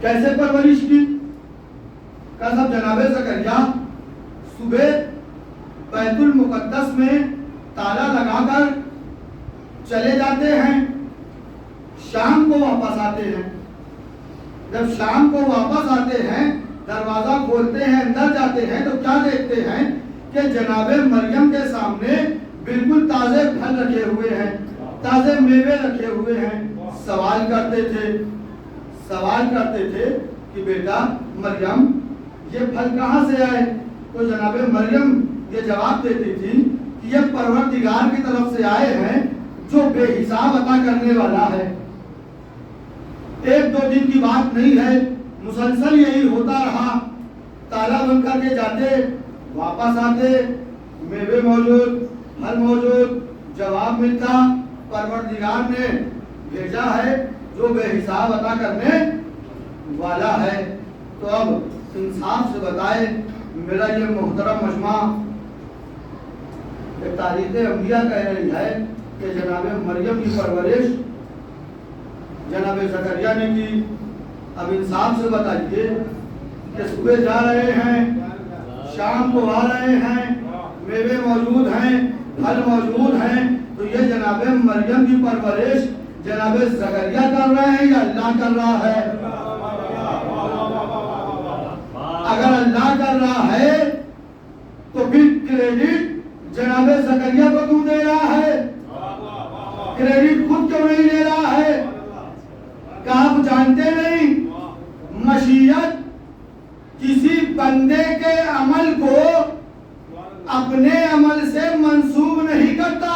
کیسے پرورش کی؟ کہ سب جناب زکریا صبح بیت المقدس میں تالا لگا کر چلے جاتے ہیں, شام کو واپس آتے ہیں. جب شام کو واپس آتے ہیں, دروازہ کھولتے ہیں, اندر جاتے ہیں تو کیا دیکھتے ہیں کہ جناب مریم کے سامنے بالکل تازے پھل رکھے ہوئے ہیں, تازے میوے رکھے ہوئے ہیں. سوال کرتے تھے کہ بیٹا مریم یہ پھل کہاں سے آئے؟ تو جناب مریم یہ جواب دیتی تھی کہ یہ پروردگار کی طرف سے آئے ہیں جو بے حساب عطا کرنے والا ہے. ایک دو دن کی بات نہیں ہے, مسلسل یہی ہوتا رہا. تالا بند کر کے جاتے, واپس آتے, میوے موجود, پھل موجود, جواب ملتا پروردگار نے بھیجا ہے جو بے حساب عطا کرنے والا ہے. تو اب انصاف سے بتائے میرا یہ محترم مجمع, تاریخ انبیاء کہہ رہی ہے کہ جناب مریم کی پرورش جناب زکریا نے کی. اب انصاف سے بتائیے کہ صبح جا رہے ہیں, شام کو آ رہے ہیں, میوے موجود ہیں, پھل موجود ہیں, تو یہ جناب مریم کی پرورش جناب زکریا کر رہے ہیں یا اللہ کر رہا ہے؟ اگر اللہ کر رہا ہے تو پھر کریڈٹ جناب زکریا کو کیوں دے رہا ہے؟ کریڈٹ خود کیوں نہیں لے رہا ہے؟ کہ آپ جانتے نہیں مشیت کسی بندے کے عمل کو اپنے عمل سے منسوب نہیں کرتا.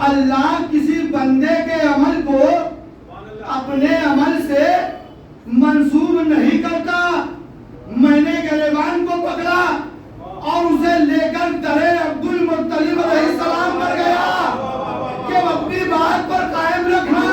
اللہ کسی بندے کے عمل کو اپنے عمل سے منسوب نہیں کرتا. میں نے گریبان کو پکڑا اور اسے لے کر درے عبد المطلب علیہ السلام پر گیا کہ وہ اپنی بات پر قائم رکھنا.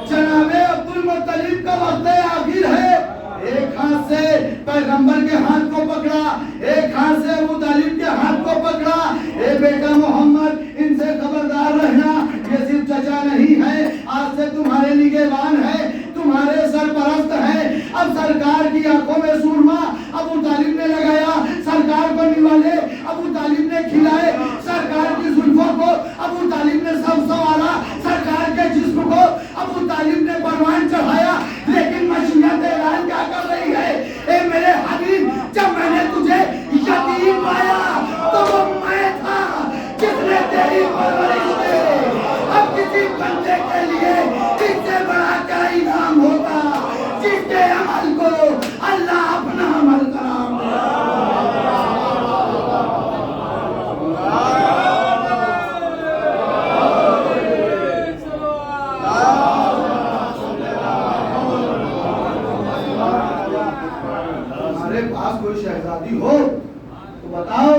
جناب عبد المطلب کا وقت آخر ہے. ایک ہاتھ سے پیغمبر کے ہاتھ کو پکڑا, ایک ہاتھ سے ابو طالب کے ہاتھ کو پکڑا. اے بیٹا محمد, ان سے خبردار رہنا, یہ صرف چچا نہیں ہے, آج سے تمہارے نگہبان ہے, تمہارے سرپرست ہے. اب سرکار کی آنکھوں میں سرما ابو طالب نے لگایا, سرکار کو نوالے ابو طالب نے کھلائے, سرکار کی زلفوں کو ابو طالب نے سب سنوارا, سرکار کے جسم کو ابو طالب نے پروان چڑھایا. لیکن مشیت اعلان کیا کر رہی ہے؟ اے میرے حبیب, جب میں نے تجھے یتیم پایا تو وہ میں تھا جس نے تیری پرورش کی. اب کسی بندے کے لیے اس سے بڑا کیا انعام ہوگا جس کے عمل کو اللہ اپنا عمل قرار دے. ہمارے پاس کوئی شہزادی ہو تو بتاؤ,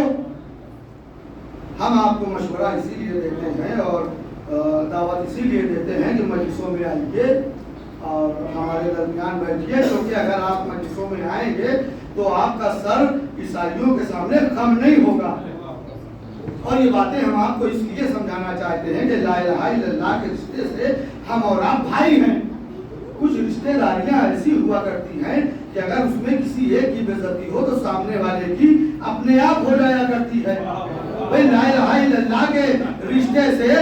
ہم آپ کو مشورہ اسی لیے دیتے ہیں اور دعوت اسی لیے دیتے ہیں کہ مجلسوں میں آئیے اور ہمارے درمیان بیٹھیے, کیونکہ اگر آپ مجلسوں میں آئیں گے تو آپ کا سر عیسائیوں کے سامنے خم نہیں ہوگا. اور یہ باتیں ہم آپ کو اس لیے سمجھانا چاہتے ہیں کہ لا الہ الا اللہ کے رشتے سے ہم اور آپ بھائی ہیں. کچھ رشتے داریاں ایسی ہوا کرتی ہیں کہ اگر اس میں کسی ایک کی بے عزتی ہو تو سامنے والے کی اپنے آپ ہو جایا کرتی ہے. بھئی لا الہ الا اللہ کے رشتے سے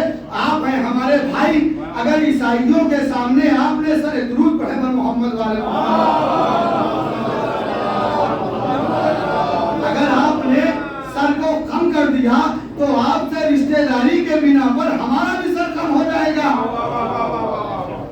آپ ہیں ہمارے بھائی. اگر عیسائیوں کے سامنے آپ نے سر درود پڑھے بر محمد والے اگر آپ نے سر کو خم کر دیا تو آپ سے رشتے داری کے بنا پر ہمارا بھی سر خم ہو جائے گا.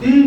3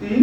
3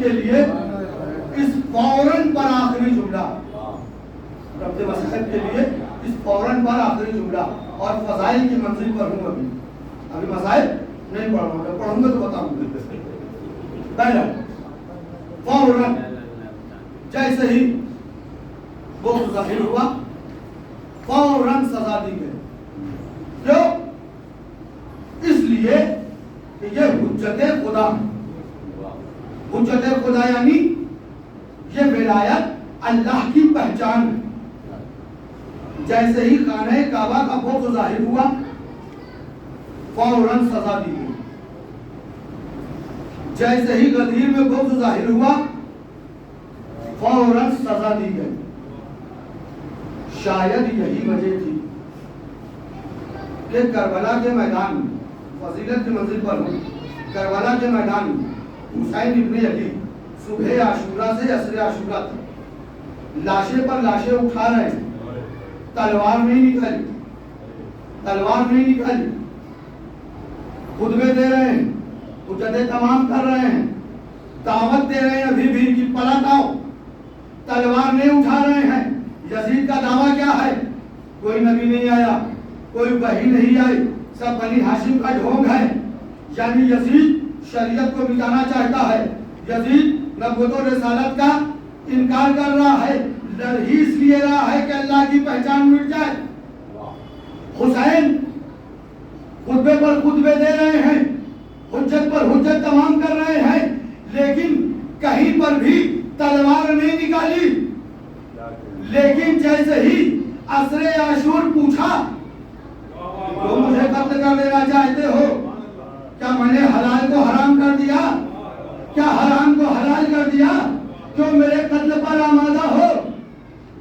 مسحب کے لیے اس فوراً پر آخری جملہ، ربط مسحب کے لیے اس فوراً پر آخری جملہ، اور فضائل کی منزل پر ہوں ابھی مسائل نہیں پڑھوں گا، پڑھوں گا تو بتاؤں گا. پہلا فوراً جیسے ہی وہ ظاہر ہوا فوراً سزا دی گئی. کیوں؟ اس لیے کہ یہ حجت خدا، حجت خدا یعنی یہ ولایت اللہ کی پہچان ہے. جیسے ہی خانہ کعبہ کا بغض ظاہر ہوا فوراً سزا دی گئی. جیسے ہی غدیر میں بغض ظاہر ہوا فوراً سزا دی گئی. شاید یہی وجہ تھی کہ کربلا کے میدان میں، فضیلت کی منزل پر ہوں، کربلا کے میدان میں حسین ابن علی صبح عاشورہ سے عصر عاشورہ تک لاشیں پر لاشیں اٹھا رہے ہیں. تلوار نہیں نکلی، تلوار نہیں نکلی، خطبے دے رہے ہیں، حجتیں تمام کر رہے ہیں، دعوت دے رہے ہیں ابھی بھی کہ پلٹ آؤ، تلوار نہیں اٹھا رہے ہیں. یزید کا دعویٰ کیا ہے؟ کوئی نبی نہیں آیا، کوئی وحی نہیں آئی، سب بنی ہاشم کا ڈھونگ ہے. یعنی یزید شریعت کو مٹانا چاہتا ہے، یزید نبوت و رسالت کا انکار کر رہا ہے، ہی اس لیے رہا ہے کہ اللہ کی پہچان مٹ جائے. حسین خطبے پر خطبے دے رہے ہیں، حجت پر حجت تمام کر رہے ہیں، لیکن کہیں پر بھی تلوار نہیں نکالی. لیکن جیسے ہی عصر عاشور پوچھا تو مجھے قتل کر دینا چاہتے ہو، کیا میں نے حلال کو حرام کر دیا؟ کیا حرام کو حلال کر دیا؟ کیوں میرے قتل پر آمادہ ہو؟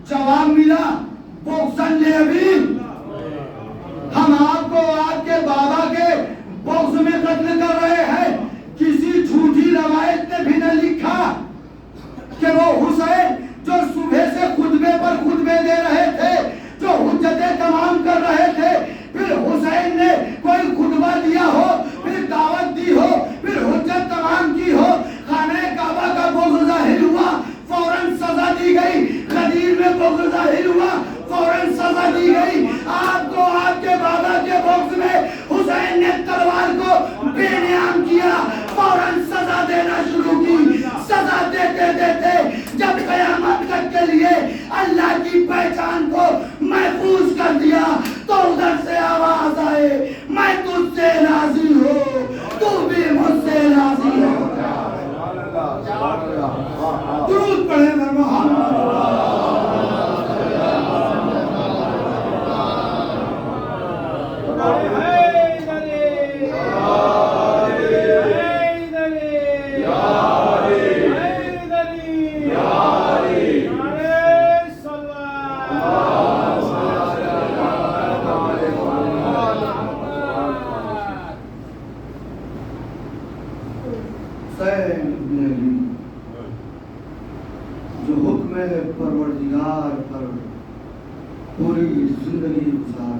جواب ملا بغضاً لأبی، ہم آپ کو آپ کے بابا کے بغض میں قتل کر رہے ہیں. کسی جھوٹی روایت نے بھی نہ لکھا کہ وہ حسین جو صبح سے خطبے پر خطبے دے رہے تھے، جو حجتیں تمام کر رہے تھے، پھر حسین نے کوئی خطبہ دیا ہو، پھر دعوت دی ہو، پھر حجت تمام کی ہو، خانہ کعبہ کا بغض ظاہر ہوا فوراً سزا دی گئی، غدیر میں بغض ظاہر ہوا فوراً سزا دی گئی. آپ کو آپ کے بابا کے بغض میں حسین نے تلوار کو بے نیام کیا، فوراً سزا دینا شروع کی. سزا دیتے دیتے جب قیامت تک کے لیے اللہ کی پہچان کو محفوظ کر دیا تو ادھر سے آواز آئے میں تجھ سے راضی ہوں، تو بھی مجھ سے راضی ہو. درود پڑھیں محمد. جو حکم پروردگار پر پوری زندگی گزار،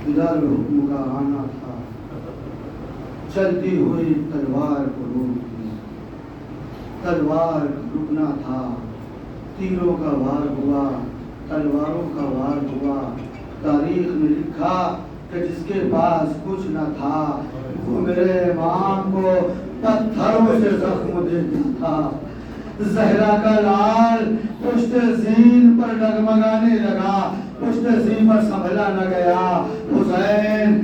ادھر حکم کا آنا تھا، چلتی ہوئی تلوار کو روک دی، تلوار رکنا تھا، تیروں کا وار ہوا، تلواروں کا وار ہوا. تاریخ میں لکھا کہ جس کے پاس کچھ نہ تھا وہ میرے امام کو پتھروں سے زخم دیتا تھا. زہرا کا لال پشت زین پر ڈگمگانے لگا، پشت زین پر سنبھلا نہ گیا. حسین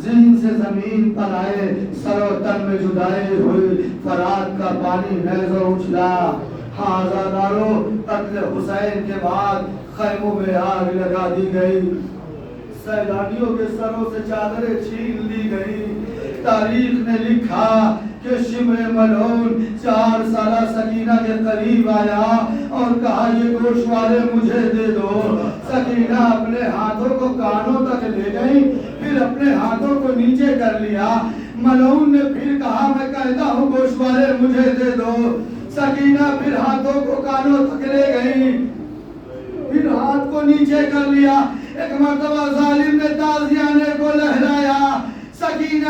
زین سے زمین پر آئے، سر و تن میں جدائی ہوئی، فرات کا پانی نیزہ اچھلا. ہاں آزادارو، قتل حسین کے بعد خیموں میں آگ لگا دی گئی، سیلانیوں کے سروں سے چادریں چھین لی گئی. تاریخ نے لکھا کہ شمر ملعون 4 سالہ سکینہ کے قریب آیا اور کہا یہ گوشوارے مجھے دے دو. سکینہ اپنے ہاتھوں کو کانوں تک لے گئی، پھر اپنے ہاتھوں کو نیچے کر لیا. ملعون نے پھر کہا میں کہتا ہوں گوشوارے مجھے دے دو. سکینہ پھر ہاتھوں کو کانوں تک لے گئی، پھر ہاتھ کو نیچے کر لیا. ایک مرتبہ ظالم نے تازیانے کو لہرایا، سکینہ